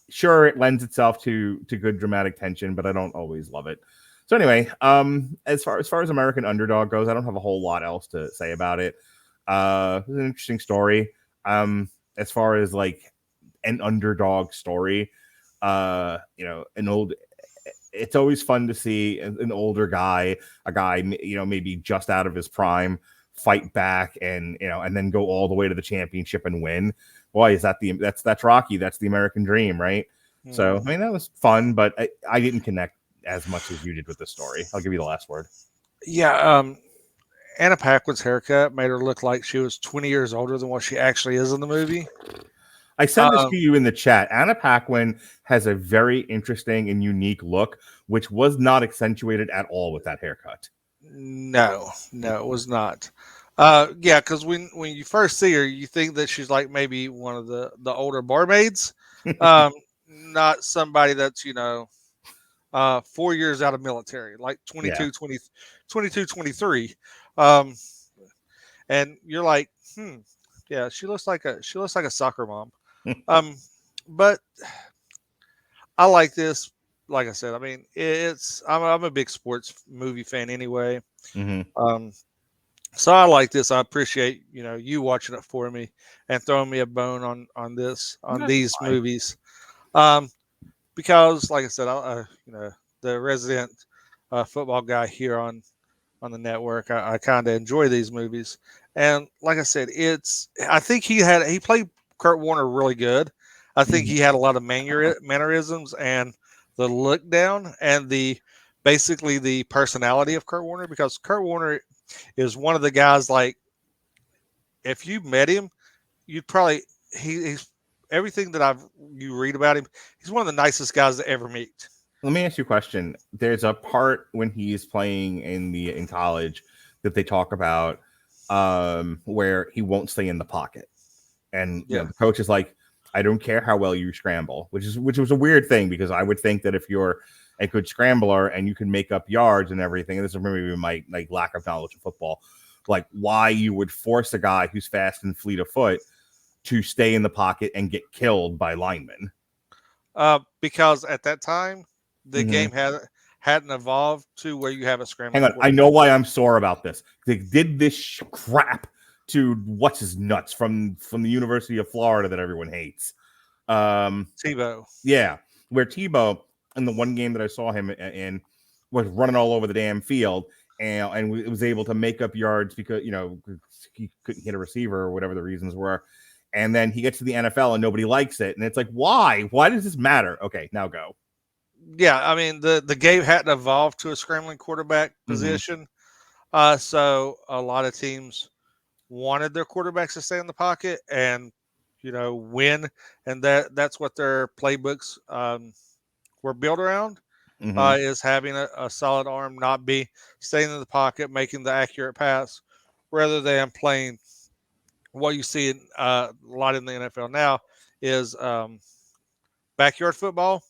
sure, it lends itself to good dramatic tension, but I don't always love it. So anyway, as far as American Underdog goes, I don't have a whole lot else to say about it. It's an interesting story. As far as like an underdog story, it's always fun to see an older guy, a guy, maybe just out of his prime, fight back and then go all the way to the championship and win. Boy, that's Rocky. That's the American dream, right? Mm. So, I mean, that was fun, but I didn't connect as much as you did with the story. I'll give you the last word. Yeah. Anna Paquin's haircut made her look like she was 20 years older than what she actually is in the movie. I said this to you in the chat. Anna Paquin has a very interesting and unique look, which was not accentuated at all with that haircut. No, it was not. Yeah, because when you first see her, you think that she's like maybe one of the older barmaids, not somebody that's 4 years out of military, like 22, 23. And you're like, yeah, she looks like a soccer mom. But I like this. Like I said, I mean, I'm a big sports movie fan anyway. Mm-hmm. So I like this. I appreciate you watching it for me and throwing me a bone on these movies. Because like I said, the resident football guy here on the network, I kind of enjoy these movies. And like I said, I think he played Kurt Warner really good. I think he had a lot of mannerisms and the look down and basically the personality of Kurt Warner, because Kurt Warner is one of the guys, like, if you met him, you'd probably, he's everything that you read about him, he's one of the nicest guys to ever meet. Let me ask you a question. There's a part when he's playing in college that they talk about where he won't stay in the pocket. And the coach is like, I don't care how well you scramble, which was a weird thing, because I would think that if you're a good scrambler and you can make up yards and everything, and this is maybe my lack of knowledge of football, like why you would force a guy who's fast and fleet of foot to stay in the pocket and get killed by linemen. Because at that time, the game hadn't evolved to where you have a scramble. Hang on, I know why I'm sore about this. They did this crap to what's his nuts from the University of Florida that everyone hates. Tebow. Yeah, where Tebow in the one game that I saw him in was running all over the damn field and was able to make up yards because he couldn't hit a receiver or whatever the reasons were. And then he gets to the NFL and nobody likes it, and it's like, why? Why does this matter? Okay, now go. Yeah, I mean the game hadn't evolved to a scrambling quarterback position, so a lot of teams wanted their quarterbacks to stay in the pocket and win, and that's what their playbooks were built around, is having a solid arm, not be staying in the pocket, making the accurate pass, rather than playing what you see a lot in the NFL now is backyard football,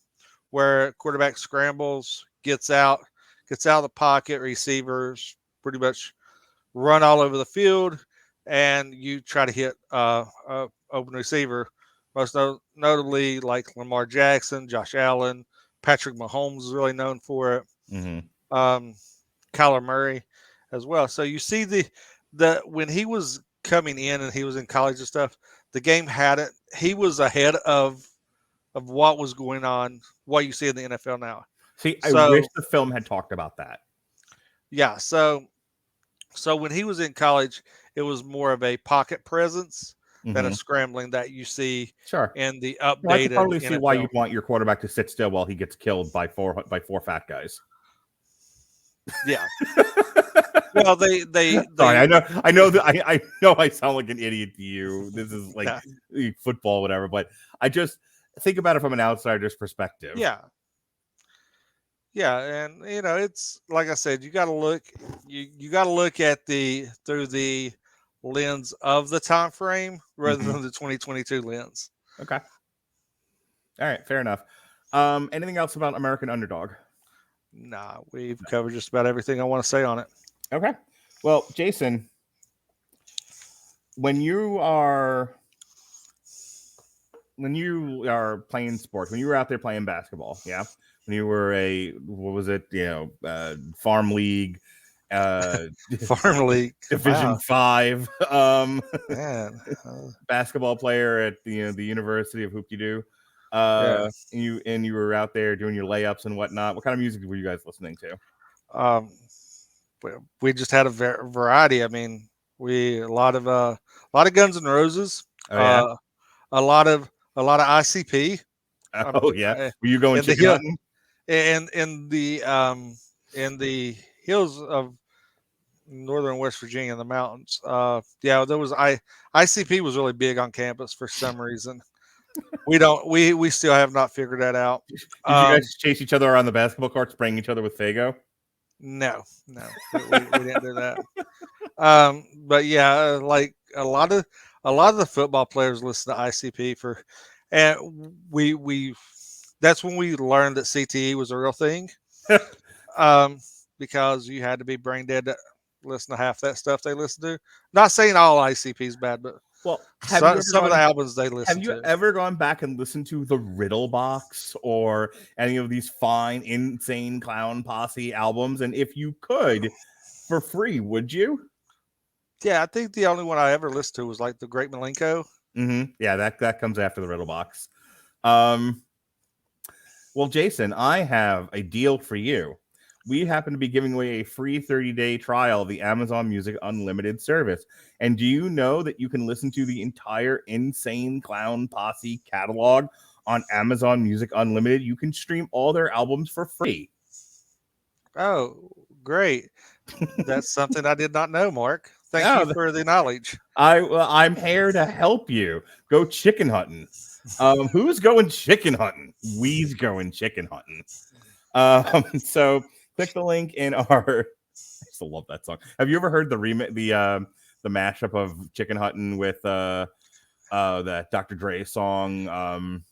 where quarterback scrambles, gets out of the pocket, receivers pretty much run all over the field, and you try to hit open receiver, most notably like Lamar Jackson, Josh Allen, Patrick Mahomes is really known for it. Kyler Murray as well. So you see the when he was coming in and he was in college and stuff, the game had it. He was ahead of what was going on, what you see in the NFL now. See, I wish the film had talked about that. Yeah, so when he was in college, it was more of a pocket presence than a scrambling that you see in the updated. I can totally see why you'd want your quarterback to sit still while he gets killed by four fat guys. Yeah. Well, they sorry, I know that I know I sound like an idiot to you. This is like football, whatever, but I just think about it from an outsider's perspective. Yeah. Yeah, and it's like I said, you got to look at through the lens of the time frame rather than the 2022 lens. Okay. All right, fair enough. Anything else about American Underdog? Nah, we've covered just about everything I want to say on it. Okay. Well, Jason, when you are playing sports, when you were out there playing basketball, yeah, when you were farm league, Farm League. Division Wow. 5, Man. basketball player at the University of Hoop-de-Doo. Yeah. You were out there doing your layups and whatnot. What kind of music were you guys listening to? We just had a variety. I mean, a lot of Guns N' Roses. Oh yeah. A lot of ICP. Oh yeah. Were you going in the chicken hill, hunting? in the hills of northern West Virginia in the mountains. There was ICP was really big on campus for some reason. We still have not figured that out. Did you guys chase each other around the basketball court, spraying each other with Faygo? No, we didn't do that. But yeah, like a lot of the football players listen to ICP and we that's when we learned that CTE was a real thing. Because you had to be brain dead to listen to half that stuff they listen to. Not saying all ICP is bad, but some of the albums they listen to. Have you ever gone back and listened to the Riddle Box or any of these fine Insane Clown Posse albums? And if you could, for free, would you? Yeah, I think the only one I ever listened to was like the Great Milenko. Mm-hmm. Yeah, that comes after the Riddle Box. Well, Jason, I have a deal for you. We happen to be giving away a free 30-day trial of the Amazon Music Unlimited service. And do you know that you can listen to the entire Insane Clown Posse catalog on Amazon Music Unlimited? You can stream all their albums for free. Oh, great. That's something I did not know, Mark. Thank you for the knowledge. I'm here to help you. Go chicken hunting. Who's going chicken hunting? We's going chicken hunting. So click the link in our. I still love that song. Have you ever heard the mashup of Chicken Hunting with that Dr. Dre song?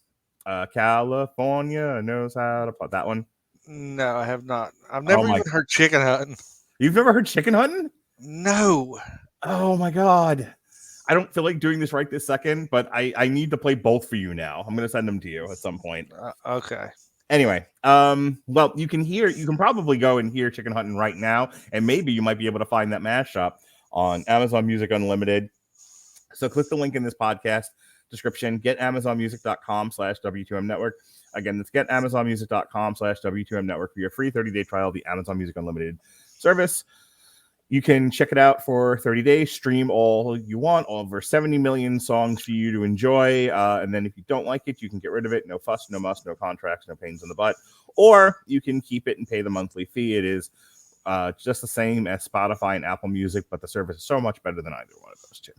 California knows how to play that one. No, I have not. I've never even heard Chicken Hunting. You've never heard Chicken Hunting? No. Oh my God. I don't feel like doing this right this second, but I need to play both for you now. I'm going to send them to you at some point. Okay. Anyway, well, you can probably go and hear Chicken Hunting right now, and maybe you might be able to find that mashup on Amazon Music Unlimited. So click the link in this podcast description, getamazonmusic.com/W2M Network. Again, that's getamazonmusic.com/W2M Network for your free 30-day trial of the Amazon Music Unlimited service. You can check it out for 30 days, stream all you want, over 70 million songs for you to enjoy. And then if you don't like it, you can get rid of it. No fuss, no muss, no contracts, no pains in the butt. Or you can keep it and pay the monthly fee. It is just the same as Spotify and Apple Music, but the service is so much better than either one of those two.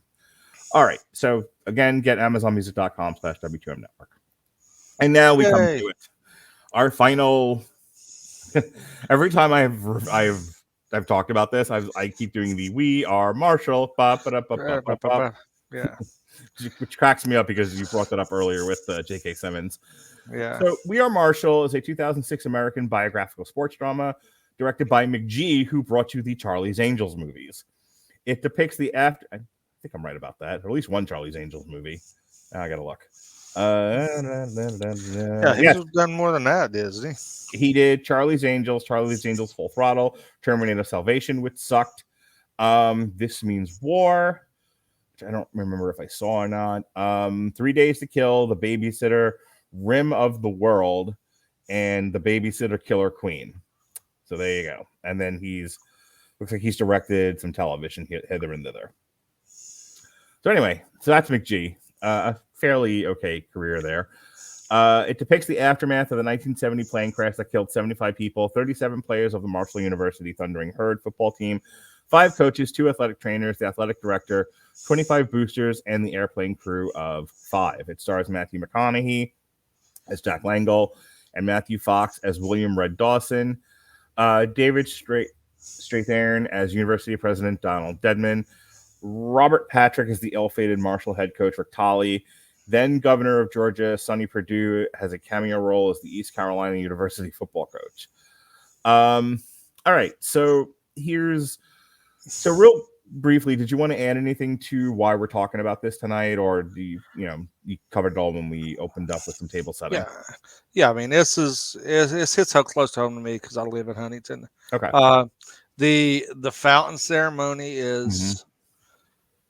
All right. So again, get amazonmusic.com/W2M Network. And now we come to it. Our final. Every time I've talked about this, I keep doing the "We Are Marshall," yeah, which cracks me up because you brought that up earlier with J.K. Simmons. Yeah. So, "We Are Marshall" is a 2006 American biographical sports drama directed by McG, who brought you the Charlie's Angels movies. It depicts the after. I think I'm right about that. Or at least one Charlie's Angels movie. I gotta look. He's done more than that, isn't he? He did Charlie's Angels, Full Throttle, Terminator Salvation, which sucked. This Means War, which I don't remember if I saw or not. 3 Days to Kill, The Babysitter, Rim of the World, and The Babysitter Killer Queen. So there you go. And then looks like he's directed some television hither and thither. So anyway, so that's McG. A fairly okay career there. It depicts the aftermath of the 1970 plane crash that killed 75 people, 37 players of the Marshall University Thundering Herd football team, 5 coaches, 2 athletic trainers, the athletic director, 25 boosters, and the airplane crew of 5. It stars Matthew McConaughey as Jack Langle and Matthew Fox as William Red Dawson, David Strathairn as University President Donald Dedman, Robert Patrick as the ill-fated Marshall head coach Rick Tolley, then Governor of Georgia Sonny Perdue has a cameo role as the East Carolina University football coach. All right. So real briefly, did you want to add anything to why we're talking about this tonight, or do you covered it all when we opened up with some table setting? Yeah. I mean, this hits so close to home to me because I live in Huntington. Okay. The fountain ceremony is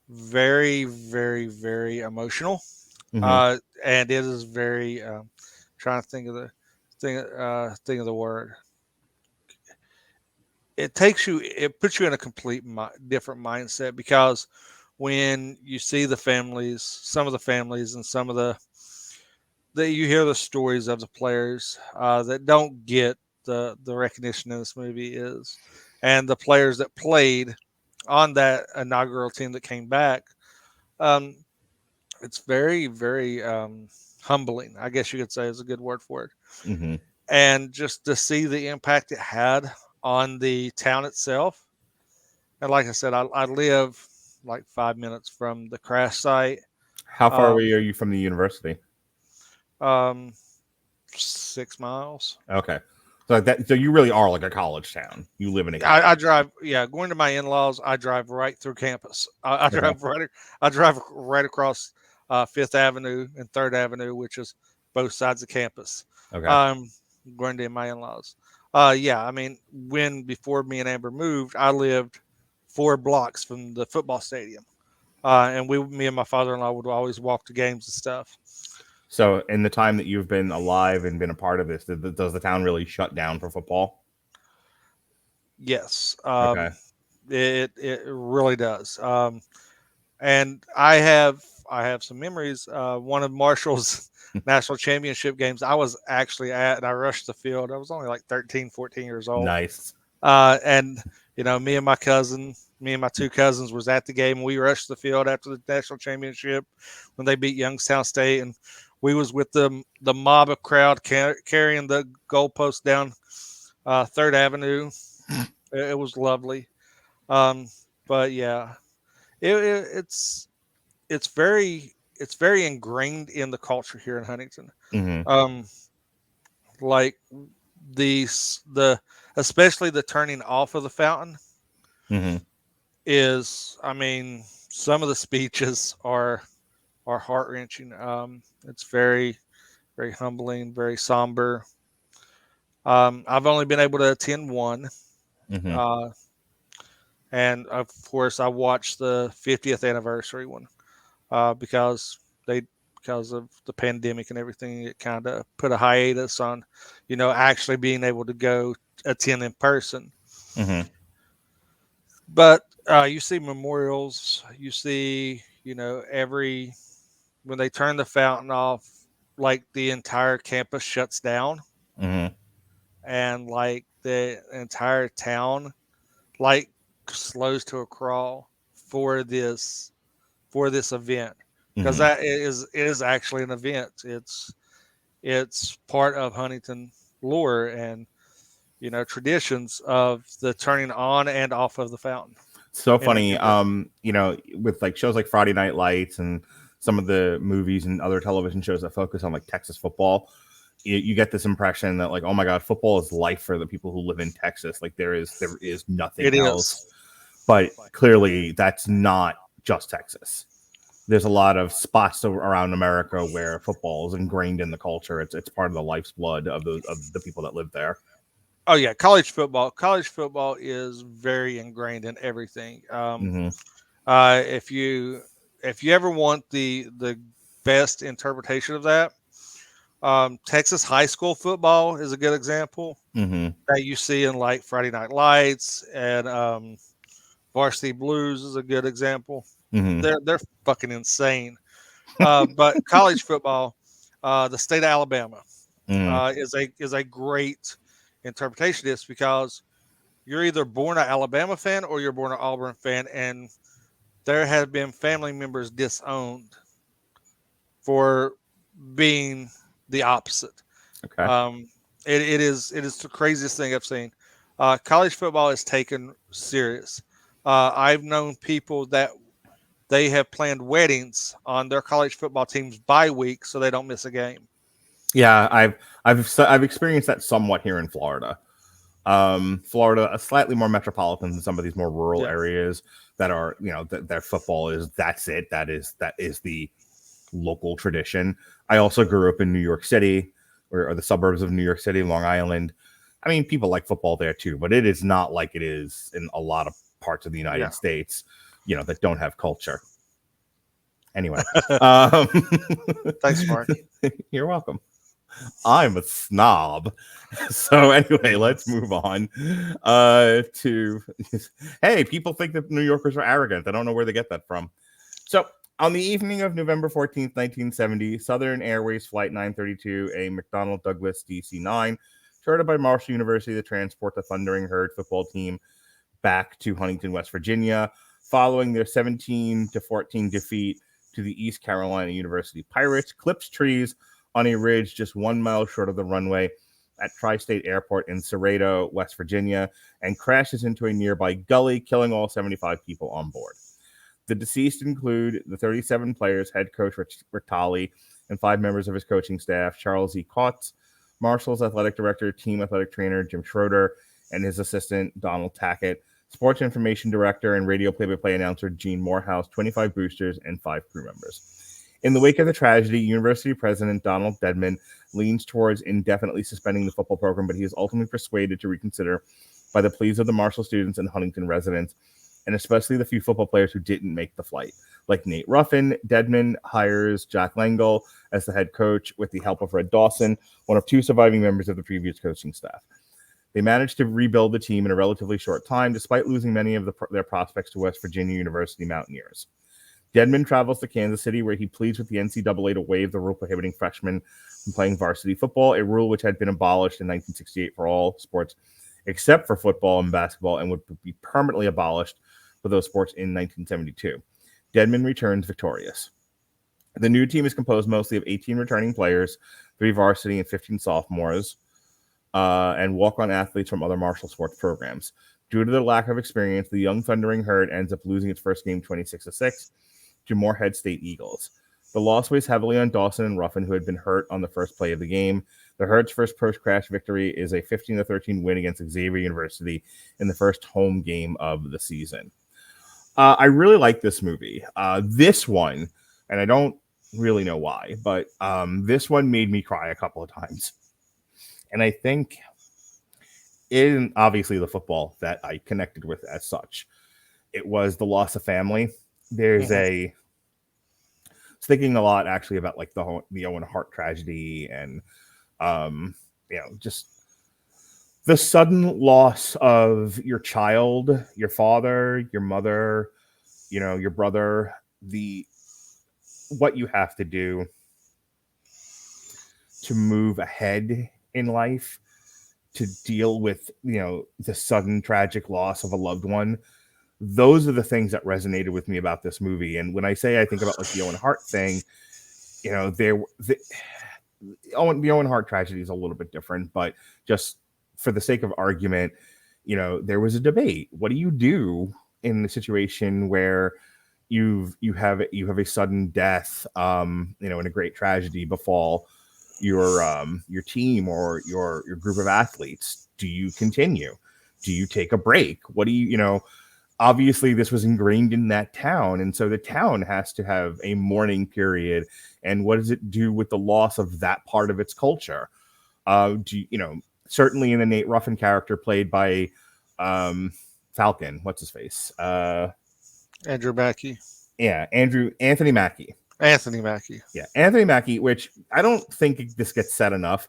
very, very, very emotional. Mhm. And it is very trying to think of the word. It puts you in a complete different mindset, because when you see some of the families and some of that you hear the stories of the players that don't get the recognition in this movie is, and the players that played on that inaugural team that came back. It's very, very humbling, I guess you could say is a good word for it. Mhm. And just to see the impact it had on the town itself. And like I said, I live like 5 minutes from the crash site. How far Um, away are you from the university? 6 miles. Okay. So you really are like a college town. You live in a college. I drive, going to my in-laws. I drive right through campus. I Okay. drive right across Fifth Avenue and Third Avenue, which is both sides of campus. Okay. Going to my in-laws. I mean, before me and Amber moved, I lived 4 blocks from the football stadium, and me and my father-in-law would always walk to games and stuff. So in the time that you've been alive and been a part of this, does the town really shut down for football? Yes, Okay. it really does. And I have some memories. One of Marshall's national championship games I was actually at, and I rushed the field. I was only like 13, 14 years old. Nice. And me and my 2 cousins was at the game. We rushed the field after the national championship when they beat Youngstown State, and we was with the mob of crowd carrying the goalpost down Third Avenue. It was lovely. But yeah, it's very ingrained in the culture here in Huntington. Mm-hmm. Like the especially the turning off of the fountain Mm-hmm. is, I mean, some of the speeches are heart wrenching. It's very, very humbling, very somber. I've only been able to attend one, Mm-hmm. and of course I watched the 50th anniversary one because of the pandemic and everything. It kind of put a hiatus on, actually being able to go attend in person. Mm-hmm. But you see memorials, you see, when they turn the fountain off, like the entire campus shuts down, Mm-hmm. and like the entire town like slows to a crawl for this event, because Mm-hmm. that is actually an event. It's part of Huntington lore and traditions of the turning on and off of the fountain. So In funny. With like shows like Friday Night Lights and some of the movies and other television shows that focus on like Texas football, you get this impression that like, oh my God, football is life for the people who live in Texas. Like there is nothing It else. is. But clearly that's not just Texas. There's a lot of spots around America where football is ingrained in the culture. It's part of the life's blood of the people that live there. Oh yeah, college football. College football is very ingrained in everything. Mm-hmm. If you ever want the best interpretation of that, Texas high school football is a good example Mm-hmm. that you see in like Friday Night Lights, and Varsity Blues is a good example. Mm-hmm. They're fucking insane. But college football, the state of Alabama, Mm-hmm. is a great interpretation of this, because you're either born an Alabama fan or you're born an Auburn fan, and there have been family members disowned for being the opposite. Okay. It is the craziest thing I've seen. College football is taken serious. I've known people that they have planned weddings on their college football teams by week so they don't miss a game. Yeah, I've experienced that somewhat here in Florida. Florida, a slightly more metropolitan than some of these more rural Yeah. areas that are, their football is, that's it. That is the local tradition. I also grew up in New York City, or the suburbs of New York City, Long Island. I mean, people like football there too, but it is not like it is in a lot of parts of the United States, that don't have culture. Anyway, Thanks, Mark. You're welcome. I'm a snob. So anyway, let's move on to hey, people think that New Yorkers are arrogant. I don't know where they get that from. So on the evening of November 14th, 1970, Southern Airways Flight 932, a McDonnell Douglas DC-9, chartered by Marshall University to transport the Thundering Herd football team back to Huntington, West Virginia, following their 17-14 defeat to the East Carolina University Pirates, clips trees on a ridge just 1 mile short of the runway at Tri-State Airport in Cerrado, West Virginia, and crashes into a nearby gully, killing all 75 people on board. The deceased include the 37 players, head coach Rick Tolley, and 5 members of his coaching staff, Charles E. Kautz, Marshall's athletic director, team athletic trainer Jim Schroeder, and his assistant Donald Tackett, sports information director and radio play-by-play announcer Gene Morehouse, 25 boosters, and 5 crew members. In the wake of the tragedy, University President Donald Dedman leans towards indefinitely suspending the football program, but he is ultimately persuaded to reconsider by the pleas of the Marshall students and Huntington residents, and especially the few football players who didn't make the flight. Like Nate Ruffin, Dedman hires Jack Langle as the head coach with the help of Red Dawson, one of 2 surviving members of the previous coaching staff. They managed to rebuild the team in a relatively short time, despite losing many of their prospects to West Virginia University Mountaineers. Dedman travels to Kansas City, where he pleads with the NCAA to waive the rule prohibiting freshmen from playing varsity football, a rule which had been abolished in 1968 for all sports except for football and basketball, and would be permanently abolished for those sports in 1972. Dedman returns victorious. The new team is composed mostly of 18 returning players, 3 varsity and 15 sophomores, and walk-on athletes from other Marshall sports programs. Due to their lack of experience, the young Thundering Herd ends up losing its first game 26-6 to Morehead State Eagles. The loss weighs heavily on Dawson and Ruffin, who had been hurt on the first play of the game. The Herd's first post-crash victory is a 15-13 win against Xavier University in the first home game of the season. I really like this movie. This one, and I don't really know why, but this one made me cry a couple of times. And I think it isn't obviously the football that I connected with as such. It was the loss of family. There's thinking a lot actually about like the Owen Hart tragedy and just the sudden loss of your child, your father, your mother, your brother, what you have to do to move ahead in life, to deal with, the sudden tragic loss of a loved one. Those are the things that resonated with me about this movie. And when I say I think about like the Owen Hart thing, the Owen Hart tragedy is a little bit different, but just for the sake of argument, there was a debate. What do you do in the situation where you have a sudden death, in a great tragedy befall your team or your group of athletes? Do you continue? Do you take a break? What do you, obviously this was ingrained in that town. And so the town has to have a mourning period. And what does it do with the loss of that part of its culture? Certainly in the Nate Ruffin character played by Falcon, what's his face? Andrew Mackey. Yeah, Anthony Mackie. Yeah, Anthony Mackie, which I don't think this gets said enough,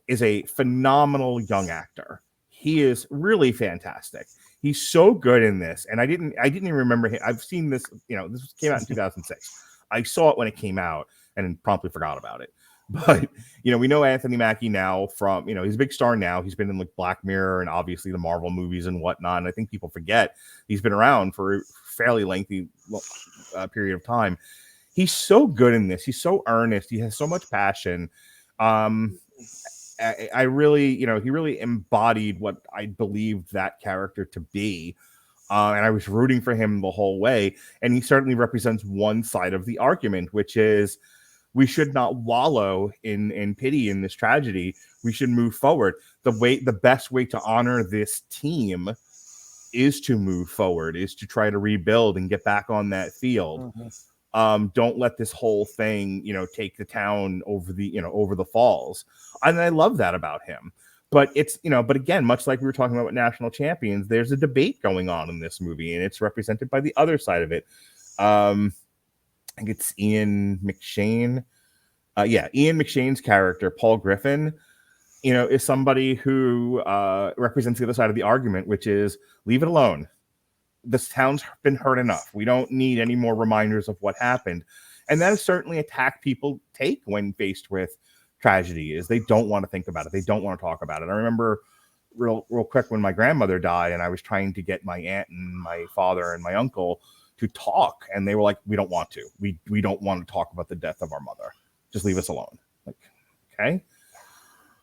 is a phenomenal young actor. He is really fantastic. He's so good in this, and I didn't even remember him. I've seen this, this came out in 2006. I saw it when it came out and promptly forgot about it. But we know Anthony Mackie now from he's a big star now. He's been in like Black Mirror and obviously the Marvel movies and whatnot. And I think people forget he's been around for a fairly lengthy period of time. He's so good in this. He's so earnest. He has so much passion. I really, he really embodied what I believed that character to be. And I was rooting for him the whole way. And he certainly represents one side of the argument, which is We should not wallow in pity in this tragedy. We should move forward. The best way to honor this team is to move forward, is to try to rebuild and get back on that field. Don't let this whole thing, take the town over the falls. And I love that about him. But it's, but again, much like we were talking about with National Champions, there's a debate going on in this movie, and it's represented by the other side of it. I think it's Ian McShane. Ian McShane's character, Paul Griffin, is somebody who represents the other side of the argument, which is leave it alone. This town's been hurt enough. We don't need any more reminders of what happened. And that is certainly a tack people take when faced with tragedy, is they don't want to think about it. They don't want to talk about it. I remember real quick when my grandmother died and I was trying to get my aunt and my father and my uncle to talk, and they were like, we don't want to. We don't want to talk about the death of our mother. Just leave us alone. Like, okay.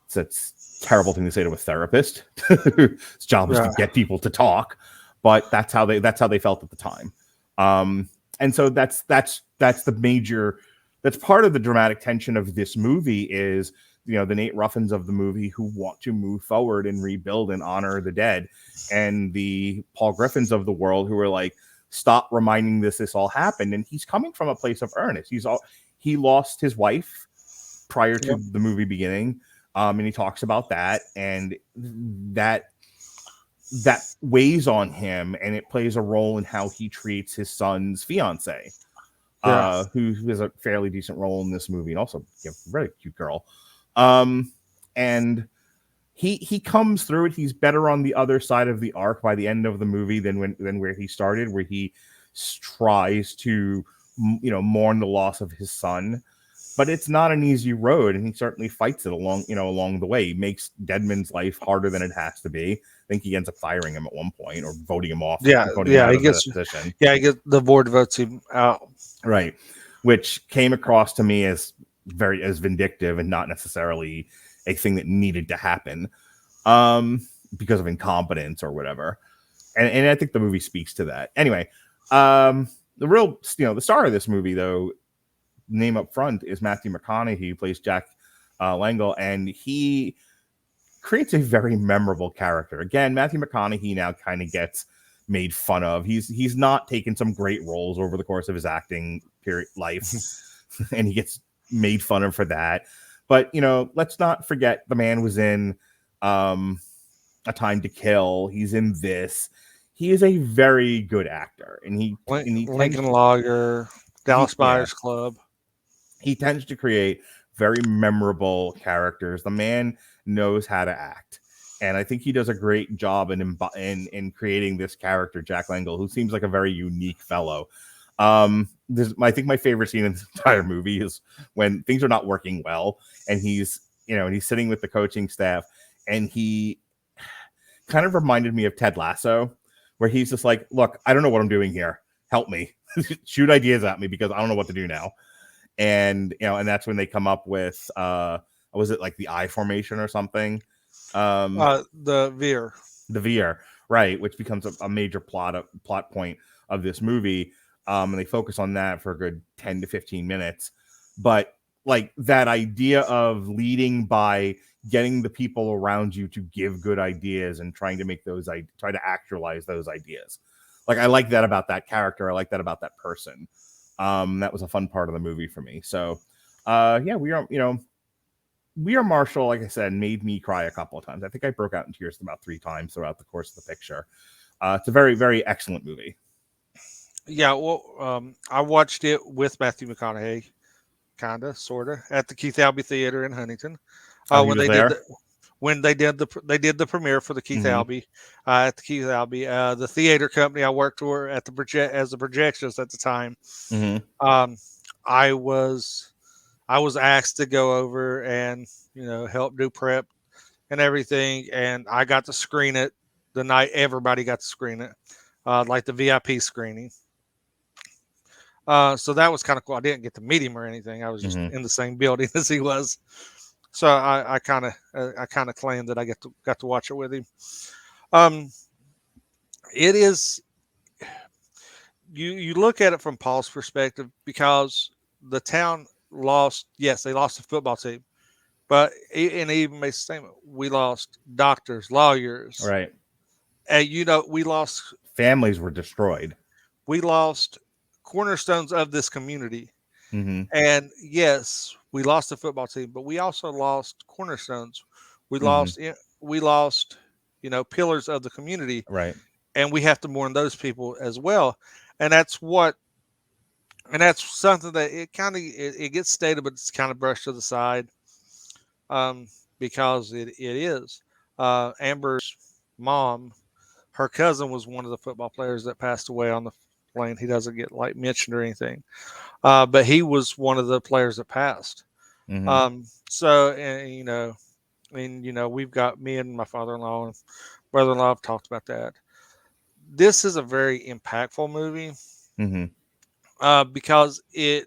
So it's a terrible thing to say to a therapist. His job is to get people to talk, but that's how they felt at the time. And so that's the major, that's part of the dramatic tension of this movie is, the Nate Ruffins of the movie who want to move forward and rebuild and honor the dead, and the Paul Griffins of the world who are like, stop reminding this all happened. And he's coming from a place of earnest. He lost his wife prior to the movie beginning. And he talks about that, and that weighs on him, and it plays a role in how he treats his son's fiance, who has a fairly decent role in this movie, and also a very cute girl. And he comes through it. He's better on the other side of the arc by the end of the movie than where he started, where he tries to mourn the loss of his son. But it's not an easy road, and he certainly fights it along the way. He makes Deadman's life harder than it has to be. I think he ends up firing him at one point, or voting him off. He gets position. Yeah, the board votes him out. Right, which came across to me as vindictive and not necessarily a thing that needed to happen, because of incompetence or whatever. And I think the movie speaks to that. Anyway, the real the star of this movie, though, name up front, is Matthew McConaughey, who plays Jack Langle, and he creates a very memorable character. Again, Matthew McConaughey now kind of gets made fun of. He's not taken some great roles over the course of his acting life, and he gets made fun of for that. But let's not forget the man was in A Time to Kill. He's in this. He is a very good actor, and he Lincoln Lawyer, Dallas Buyers Club. He tends to create very memorable characters. The man knows how to act, and I think he does a great job in creating this character, Jack Langle, who seems like a very unique fellow. I think my favorite scene in the entire movie is when things are not working well, and he's sitting with the coaching staff, and he kind of reminded me of Ted Lasso, where he's just like, "Look, I don't know what I'm doing here. Help me, shoot ideas at me because I don't know what to do now." And and that's when they come up with was it like the I formation or something? The veer, right, which becomes a major plot point of this movie. And they focus on that for a good 10 to 15 minutes. But like that idea of leading by getting the people around you to give good ideas and trying to make try to actualize those ideas. Like, I like that about that character. I like that about that person. That was a fun part of the movie for me. So, We Are Marshall, like I said, made me cry a couple of times. I think I broke out in tears about 3 times throughout the course of the picture. It's a very, very excellent movie. Yeah, well, I watched it with Matthew McConaughey, sort of, at the Keith Albee Theater in Huntington. When they did the premiere for the Keith Albee at the Keith Albee, the theater company I worked for as the projectionist at the time. I was asked to go over and help do prep and everything, and I got to screen it the night everybody got to screen it, like the VIP screening. So that was kind of cool. I didn't get to meet him or anything. I was just in the same building as he was. So I kind of claimed that I got to watch it with him. It is, you look at it from Paul's perspective, because the town lost. Yes, they lost the football team, but and he even made a statement. We lost doctors, lawyers, Right. and we lost Families were destroyed. cornerstones of this community. Mm-hmm. And yes, we lost the football team, but we also lost cornerstones. We Mm-hmm. lost we lost pillars of the community, Right. and we have to mourn those people as well. And that's something that it gets stated, but it's kind of brushed to the side, um, because it is. Amber's mom, her cousin was one of the football players that passed away on the plane. He doesn't get like mentioned or anything, but he was one of the players that passed. Mm-hmm. So, we've got me and my father-in-law and brother-in-law have talked about that. This is a very impactful movie, Mm-hmm. because you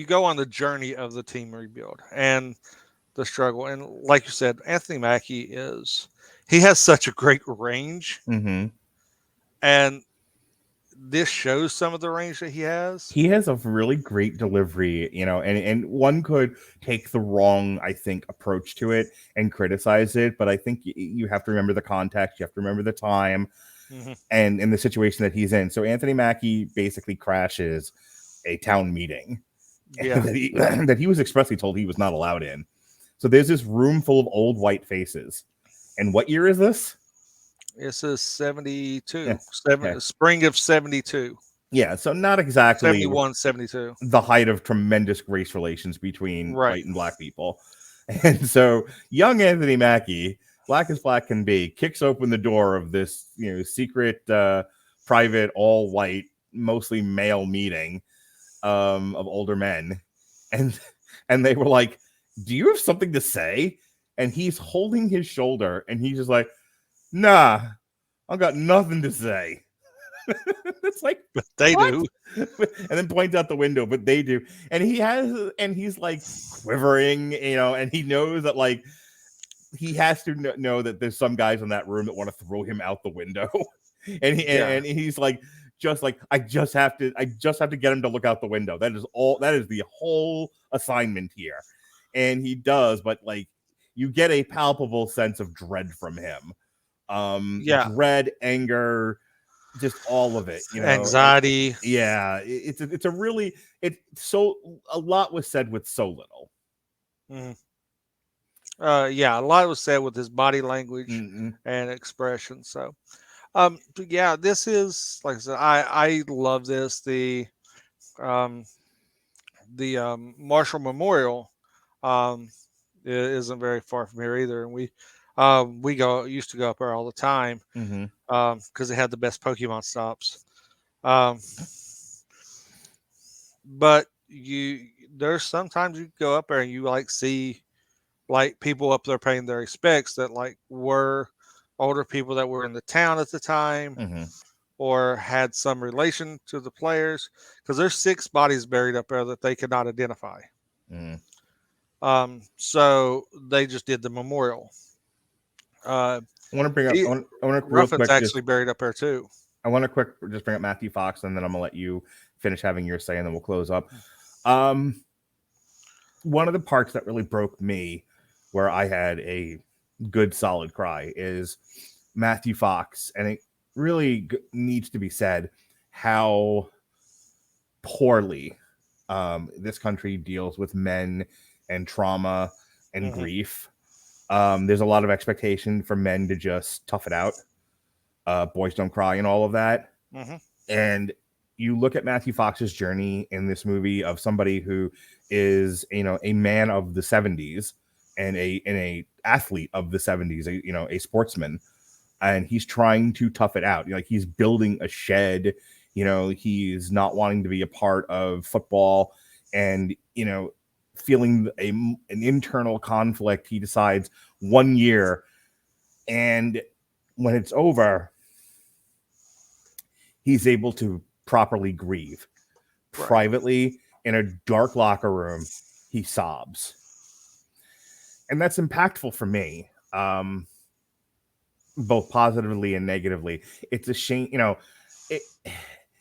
go on the journey of the team rebuild and the struggle. And like you said, Anthony Mackie he has such a great range, Mm-hmm. and this shows some of the range that he has. He has a really great delivery, and one could take the wrong, I think, approach to it and criticize it. But I think you have to remember the context, you have to remember the time, Mm-hmm. and in the situation that he's in. So Anthony Mackie basically crashes a town meeting Yeah. that he was expressly told he was not allowed in. So there's this room full of old white faces. And what year is this? This is 72. Yeah. Okay. Spring of 72. Yeah, so not exactly 71, 72. the height of tremendous race relations between Right. white and black people. And so young Anthony Mackie, black as black can be, kicks open the door of this, secret, private, all white, mostly male meeting of older men. And they were like, "Do you have something to say?" And he's holding his shoulder and he's just like, "Nah, I got nothing to say." It's like, But they what? do. And then points out the window, but they do. And he's like quivering, and he knows that like he has to know that there's some guys in that room that want to throw him out the window. And he's like, just like, I just have to get him to look out the window. That is the whole assignment here. And he does, but like you get a palpable sense of dread from him. Dread, anger, just all of it, Anxiety. It's a lot was said with so little. Mm. A lot was said with his body language Mm-hmm. and expression. So, this is, like I said, I love this. The Marshall Memorial isn't very far from here either, and we used to go up there all the time, Mm-hmm. because they had the best Pokemon stops. But there's sometimes you go up there and you like see like people up there paying their respects that like were older people that were in the town at the time, Mm-hmm. or had some relation to the players, because there's 6 bodies buried up there that they could not identify. Mm-hmm. So they just did the memorial. I want to bring up. I want to Ruffin's actually buried up there too. I want to just bring up Matthew Fox, and then I'm gonna let you finish having your say, and then we'll close up. One of the parts that really broke me, where I had a good solid cry, is Matthew Fox, and it really needs to be said how poorly this country deals with men and trauma and Mm-hmm. grief. There's a lot of expectation for men to just tough it out. Boys don't cry and all of that. Mm-hmm. And you look at Matthew Fox's journey in this movie of somebody who is, a man of the 70s and a athlete of the 70s, a sportsman, and he's trying to tough it out. Like he's building a shed, he's not wanting to be a part of football, and, feeling an internal conflict. He decides 1 year, and when it's over, he's able to properly grieve. Right. Privately in a dark locker room, he sobs, and that's impactful for me, both positively and negatively. It's a shame,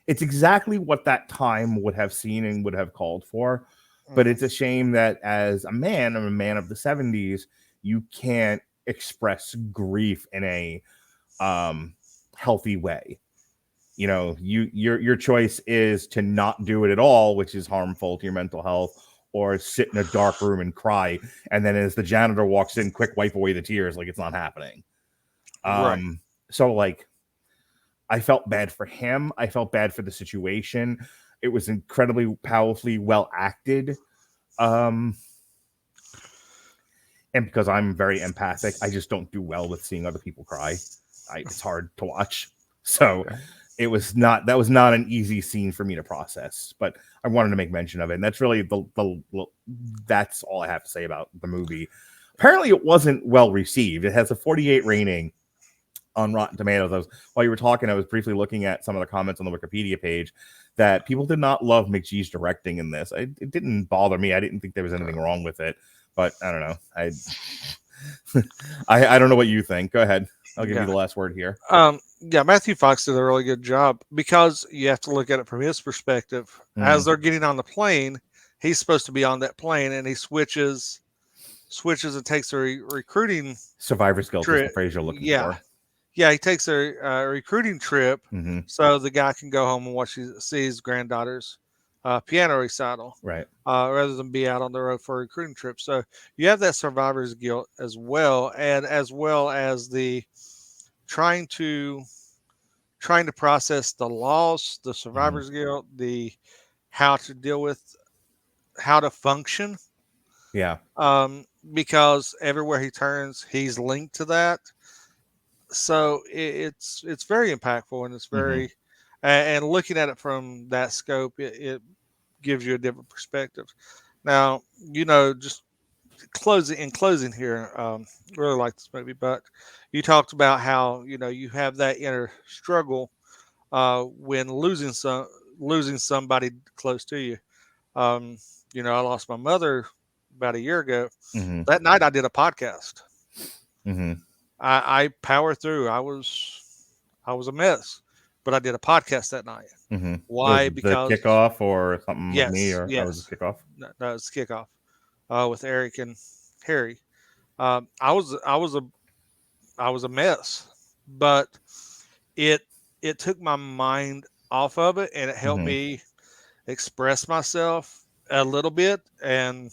it's exactly what that time would have seen and would have called for. But it's a shame that as a man, I'm a man of the 70s, you can't express grief in a healthy way. You know, your choice is to not do it at all, which is harmful to your mental health, or sit in a dark room and cry, and then as the janitor walks in, quick wipe away the tears like it's not happening. Right. So like, I felt bad for him. I felt bad for the situation. It was incredibly powerfully well acted. And because I'm very empathic, I just don't do well with seeing other people cry. It's hard to watch. So that was not an easy scene for me to process, but I wanted to make mention of it. And that's really that's all I have to say about the movie. Apparently it wasn't well received. It has a 48 rating on Rotten Tomatoes. While you were talking, I was briefly looking at some of the comments on the Wikipedia page that people did not love McGee's directing in this. It didn't bother me. I didn't think there was anything wrong with it, but I don't know. I don't know what you think. Go ahead. I'll give you the last word here. Yeah, Matthew Fox did a really good job, because you have to look at it from his perspective. As they're getting on the plane, he's supposed to be on that plane, and he switches and takes a recruiting survivor's guilt is the phrase you're looking for. Yeah, he takes a recruiting trip so the guy can go home and see his granddaughter's piano recital, right? Rather than be out on the road for a recruiting trip. So you have that survivor's guilt as well, and as well as the trying to process the loss, the survivor's guilt, the how to deal with, how to function. Yeah. Because everywhere he turns, he's linked to that. So it's very impactful, and it's very, and looking at it from that scope, it gives you a different perspective. Now, just closing here, really like this movie, but you talked about how, you have that inner struggle when losing somebody close to you. I lost my mother about a year ago. That night I did a podcast. I powered through. I was a mess, but I did a podcast that night. Why? Because the kickoff or something yes, with me, or yes. that was the kickoff. No, it was the kickoff with Eric and Harry. I was a mess, but it took my mind off of it, and it helped me express myself a little bit and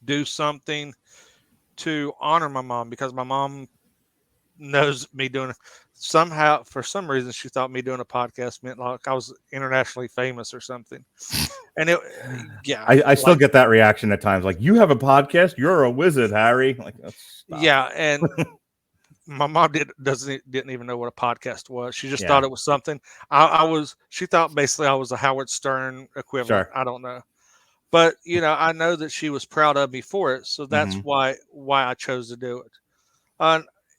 do something to honor my mom, because my mom knows me doing it. Somehow, for some reason, she thought me doing a podcast meant like I was internationally famous or something. And I still get that reaction at times, like, you have a podcast, you're a wizard, Harry. Like, stop. Yeah, and my mom didn't even know what a podcast was. She just thought it was something. She thought basically I was a Howard Stern equivalent. Sure. I don't know. But I know that she was proud of me for it, so that's why I chose to do it.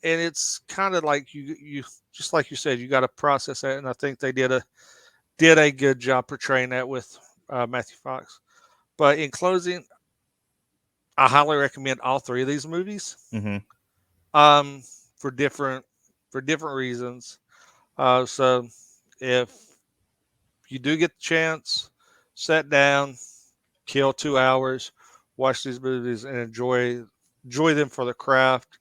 And it's kind of like you just like you said, you got to process that, and I think they did a good job portraying that with Matthew Fox. But in closing, I highly recommend all three of these movies. For different reasons. So if you do get the chance, sit down, kill 2 hours, watch these movies, and enjoy them for the craft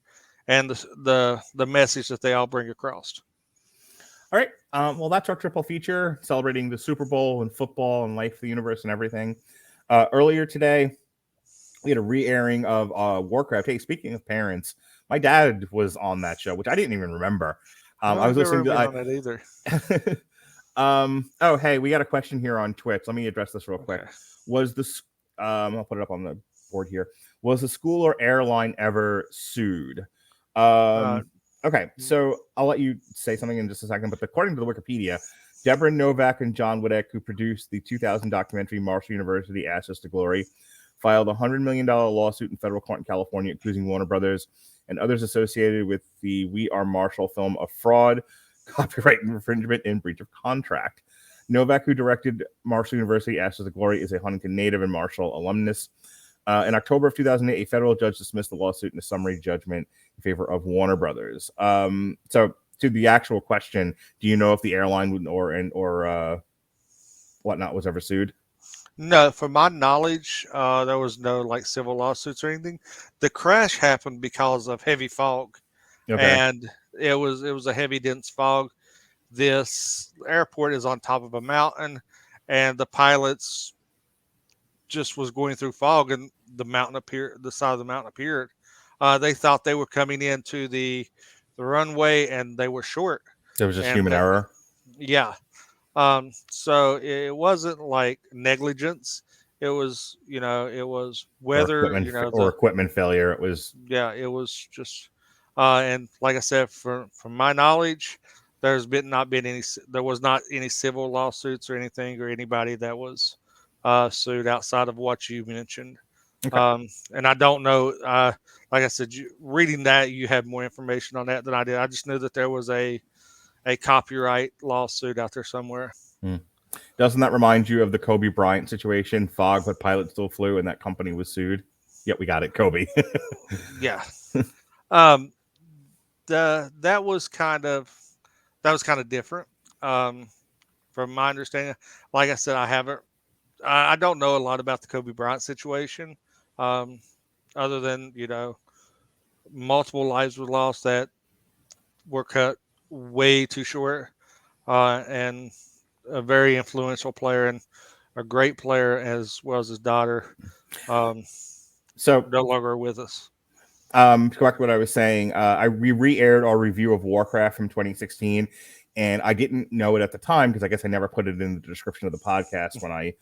and the message that they all bring across. All right. Well, that's our triple feature celebrating the Super Bowl and football and life, the universe, and everything. Earlier today, we had a re-airing of Warcraft. Hey, speaking of parents, my dad was on that show, which I didn't even remember. I was listening to that either. Oh, hey, we got a question here on Twitch. Let me address this real quick. Was this I'll put it up on the board here. Was the school or airline ever sued? Okay, so I'll let you say something in just a second, but according to the Wikipedia, Deborah Novak and John Witek, who produced the 2000 documentary Marshall University Ashes to Glory, filed a $100 million lawsuit in federal court in California, accusing Warner Brothers and others associated with the We Are Marshall film of fraud, copyright infringement, and breach of contract. Novak, who directed Marshall University Ashes to Glory, is a Huntington native and Marshall alumnus. In October of 2008, a federal judge dismissed the lawsuit in a summary judgment in favor of Warner Brothers. So to the actual question, do you know if the airline or whatnot was ever sued? No, from my knowledge, there was no like civil lawsuits or anything. The crash happened because of heavy fog, Okay. and it was a heavy, dense fog. This airport is on top of a mountain, and the pilots just was going through fog, and the side of the mountain appeared. They thought they were coming into the runway, and they were short. There was just And human error. yeah. So it wasn't like negligence. It was, it was weather, Equipment failure. It was. yeah, it was just, and like I said, from my knowledge, there was not any civil lawsuits or anything or anybody that was sued outside of what you mentioned. Okay. And I don't know, like I said, reading that, you have more information on that than I did. I just knew that there was a copyright lawsuit out there somewhere. Doesn't that remind you of the Kobe Bryant situation? Fog, but pilot still flew, and that company was sued. Yep, we got it, Kobe. Yeah. That was kind of different. From my understanding, like I said, I don't know a lot about the Kobe Bryant situation, other than multiple lives were lost that were cut way too short, and a very influential player and a great player as well as his daughter, So no longer with us. Correct what I was saying. We re-aired our review of Warcraft from 2016, and I didn't know it at the time because I guess I never put it in the description of the podcast when it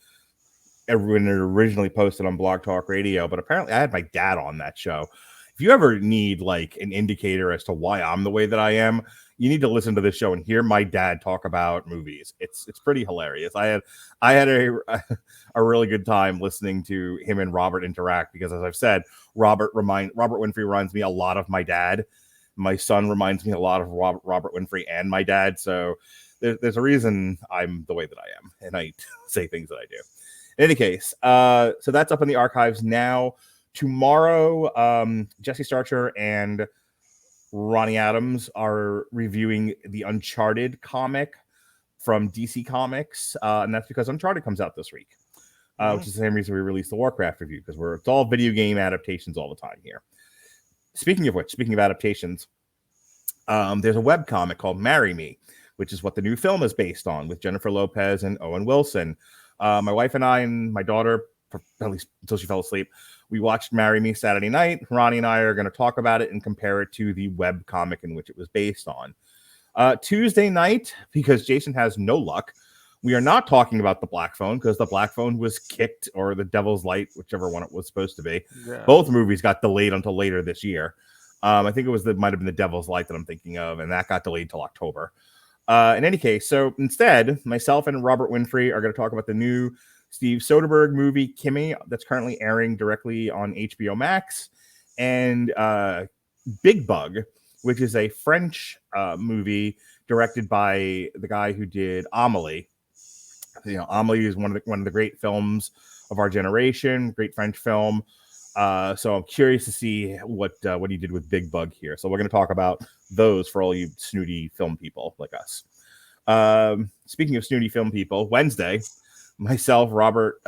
originally posted on Blog Talk Radio. But apparently, I had my dad on that show. If you ever need like an indicator as to why I'm the way that I am, you need to listen to this show and hear my dad talk about movies. It's pretty hilarious. I had a really good time listening to him and Robert interact because, as I've said, Robert Winfrey reminds me a lot of my dad. My son reminds me a lot of Robert Winfrey and my dad. So there's a reason I'm the way that I am, and I say things that I do. In any case, so that's up in the archives now. Tomorrow, Jesse Starcher and Ronnie Adams are reviewing the Uncharted comic from DC Comics, and that's because Uncharted comes out this week, which is the same reason we released the Warcraft review, because it's all video game adaptations all the time here. Speaking of adaptations, there's a web comic called Marry Me, which is what the new film is based on, with Jennifer Lopez and Owen Wilson. My wife and I and my daughter, at least until she fell asleep, we watched Marry Me Saturday night. Ronnie and I are going to talk about it and compare it to the web comic in which it was based on. Tuesday night, because Jason has no luck, we are not talking about the Black Phone, because the Black Phone was kicked, or the Devil's Light, whichever one it was supposed to be. Yeah. Both movies got delayed until later this year. I think it might have been the Devil's Light that I'm thinking of, and that got delayed till October. In any case, so instead, myself and Robert Winfrey are going to talk about the new Steve Soderbergh movie, Kimmy, that's currently airing directly on HBO Max, and Big Bug, which is a French movie directed by the guy who did Amélie. Amélie is one of the great films of our generation, great French film. So I'm curious to see what he did with Big Bug here. So we're going to talk about those for all you snooty film people like us. Speaking of snooty film people, Wednesday, myself, Robert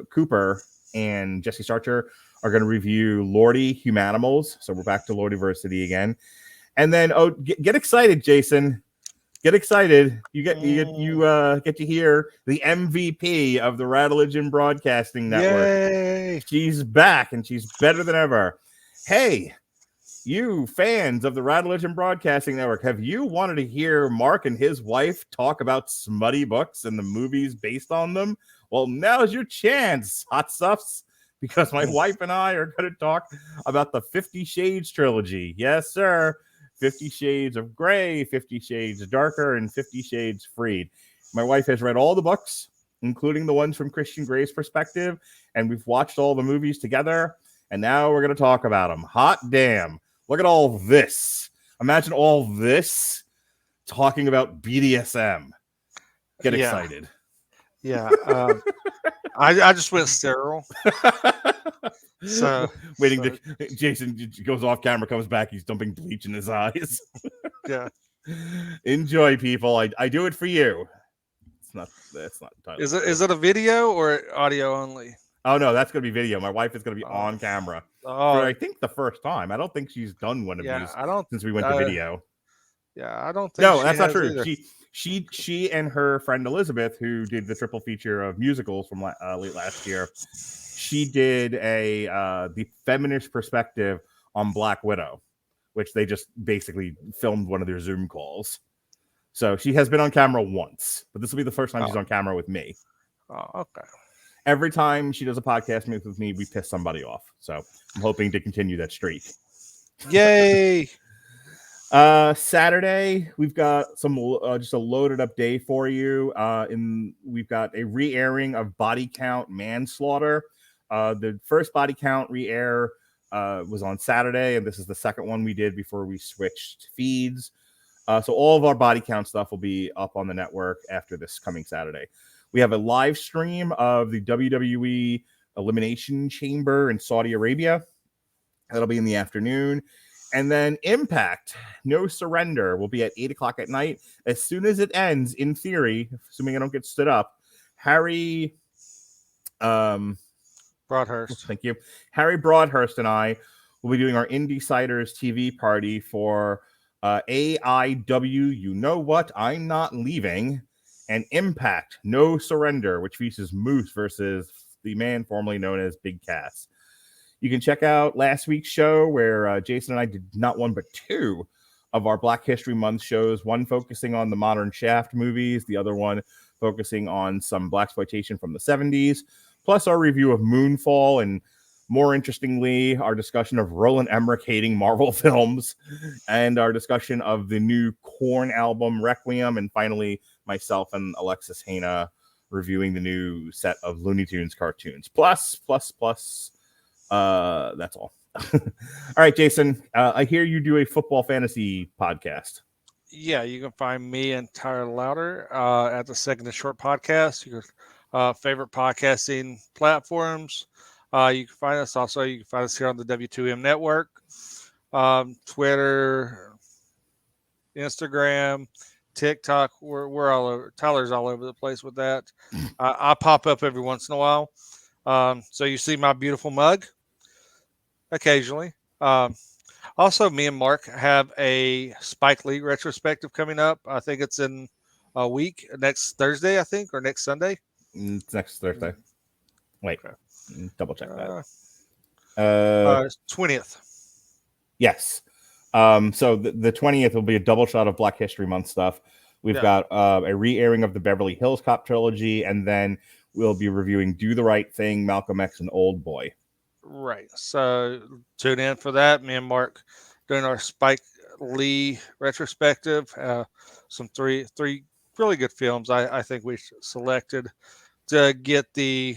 Cooper, and Jesse Starcher are going to review Lordy Humanimals. So we're back to Lordiversity again. And then, get excited, Jason. Get excited. You get to hear the MVP of the Radulich Broadcasting Network. Yay! She's back, and she's better than ever. Hey, you fans of the Radulich Broadcasting Network, have you wanted to hear Mark and his wife talk about smutty books and the movies based on them? Well, now's your chance, hot stuffs, because my wife and I are going to talk about the 50 Shades trilogy. Yes, sir. 50 Shades of Grey, 50 Shades Darker, and 50 Shades Freed. My wife has read all the books, including the ones from Christian Grey's perspective, and we've watched all the movies together, and now we're going to talk about them. Hot damn. Look at all this. Imagine all this talking about BDSM. Get excited. Yeah. I just went sterile. So Jason goes off camera, comes back, he's dumping bleach in his eyes. Yeah. Enjoy, people. I do it for you. That's not entitled. Is it a video or audio only? Oh no, that's gonna be video. My wife is gonna be on camera for I think the first time. I don't think she's done one of these since we went to video. Yeah, I don't think. No, she that's not has true. either. She and her friend Elizabeth, who did the triple feature of musicals from late last year, she did the feminist perspective on Black Widow, which they just basically filmed one of their Zoom calls. So she has been on camera once, but this will be the first time she's on camera with me. Oh, okay. Every time she does a podcast with me, we piss somebody off. So I'm hoping to continue that streak. Yay! Saturday, we've got some just a loaded up day for you. We've got a re-airing of Body Count Manslaughter. The first Body Count re-air was on Saturday, and this is the second one we did before we switched feeds. So all of our Body Count stuff will be up on the network after this coming Saturday. We have a live stream of the WWE Elimination Chamber in Saudi Arabia. That'll be in the afternoon. And then Impact, No Surrender, will be at 8 o'clock at night. As soon as it ends, in theory, assuming I don't get stood up, Harry Broadhurst. Thank you. Harry Broadhurst and I will be doing our Insiders TV party for AIW, You Know What? I'm Not Leaving, and Impact, No Surrender, which features Moose versus the man formerly known as Big Cass. You can check out last week's show where Jason and I did not one but two of our Black History Month shows, one focusing on the modern Shaft movies, the other one focusing on some blaxploitation from the 70s, plus our review of Moonfall, and more interestingly, our discussion of Roland Emmerich hating Marvel films, and our discussion of the new Korn album Requiem, and finally myself and Alexis Hana reviewing the new set of Looney Tunes cartoons. Plus, that's all. All right, Jason, I hear you do a football fantasy podcast. Yeah, you can find me and Tyler Louder at the Second and Short podcast. Your favorite podcasting platforms. You can find us also. You can find us here on the W2M network, Twitter, Instagram, TikTok. We're all over. Tyler's all over the place with that. I pop up every once in a while. So you see my beautiful mug occasionally. Also, me and Mark have a Spike Lee retrospective coming up. I think it's in a week, next Thursday, I think, or next Sunday. It's next Thursday. Wait, Okay. Double check that. 20th. Yes. So the 20th will be a double shot of Black History Month stuff. We've got a re-airing of the Beverly Hills Cop trilogy, and then we'll be reviewing Do the Right Thing, Malcolm X, and Old Boy. Right. So tune in for that. Me and Mark doing our Spike Lee retrospective. Some three really good films I think we selected to get the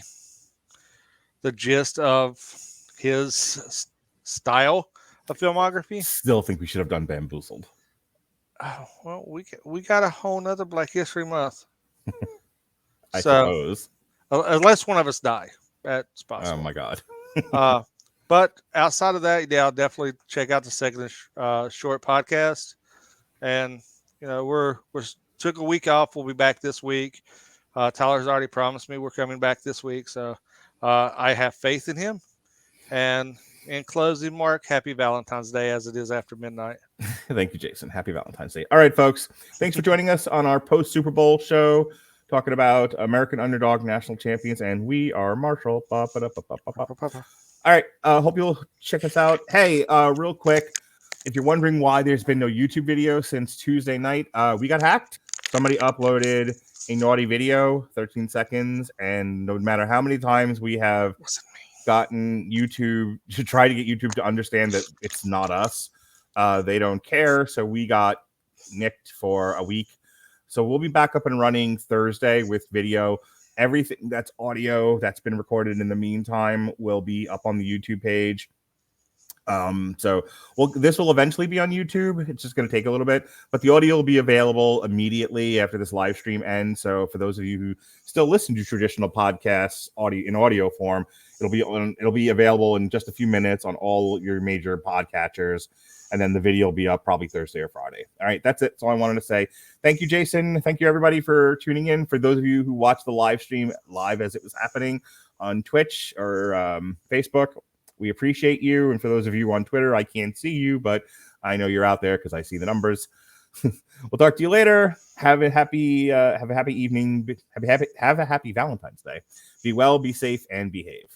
gist of his style of filmography. Still think we should have done Bamboozled. Oh, well, we got a whole nother Black History Month. I suppose. Unless one of us die. That's possible. Oh my God. But outside of that, yeah, I'll definitely check out the Second Short podcast. And we're took a week off. We'll be back this week. Tyler's already promised me we're coming back this week, so I have faith in him. And in closing, Mark, happy Valentine's Day as it is after midnight. Thank you, Jason. Happy Valentine's Day. All right, folks. Thanks for joining us on our post-Super Bowl show, talking about American Underdog national champions, and we are Marshall. All right. Hope you'll check us out. Hey, real quick, if you're wondering why there's been no YouTube video since Tuesday night, we got hacked. Somebody uploaded a naughty video, 13 seconds, and no matter how many times we have gotten YouTube to try to get YouTube to understand that it's not us, they don't care. So we got nicked for a week. So we'll be back up and running Thursday with video. Everything that's audio that's been recorded in the meantime will be up on the YouTube page. So this will eventually be on YouTube. It's just going to take a little bit, but the audio will be available immediately after this live stream ends. So for those of you who still listen to traditional podcasts audio form, it'll be available in just a few minutes on all your major podcatchers, and then the video will be up probably Thursday or Friday. All right, that's it. That's all I wanted to say. Thank you, Jason. Thank you, everybody, for tuning in. For those of you who watched the live stream live as it was happening on Twitch or Facebook, we appreciate you. And for those of you on Twitter, I can't see you, but I know you're out there because I see the numbers. We'll talk to you later. Have a happy evening. Have a happy Valentine's Day. Be well, be safe, and behave.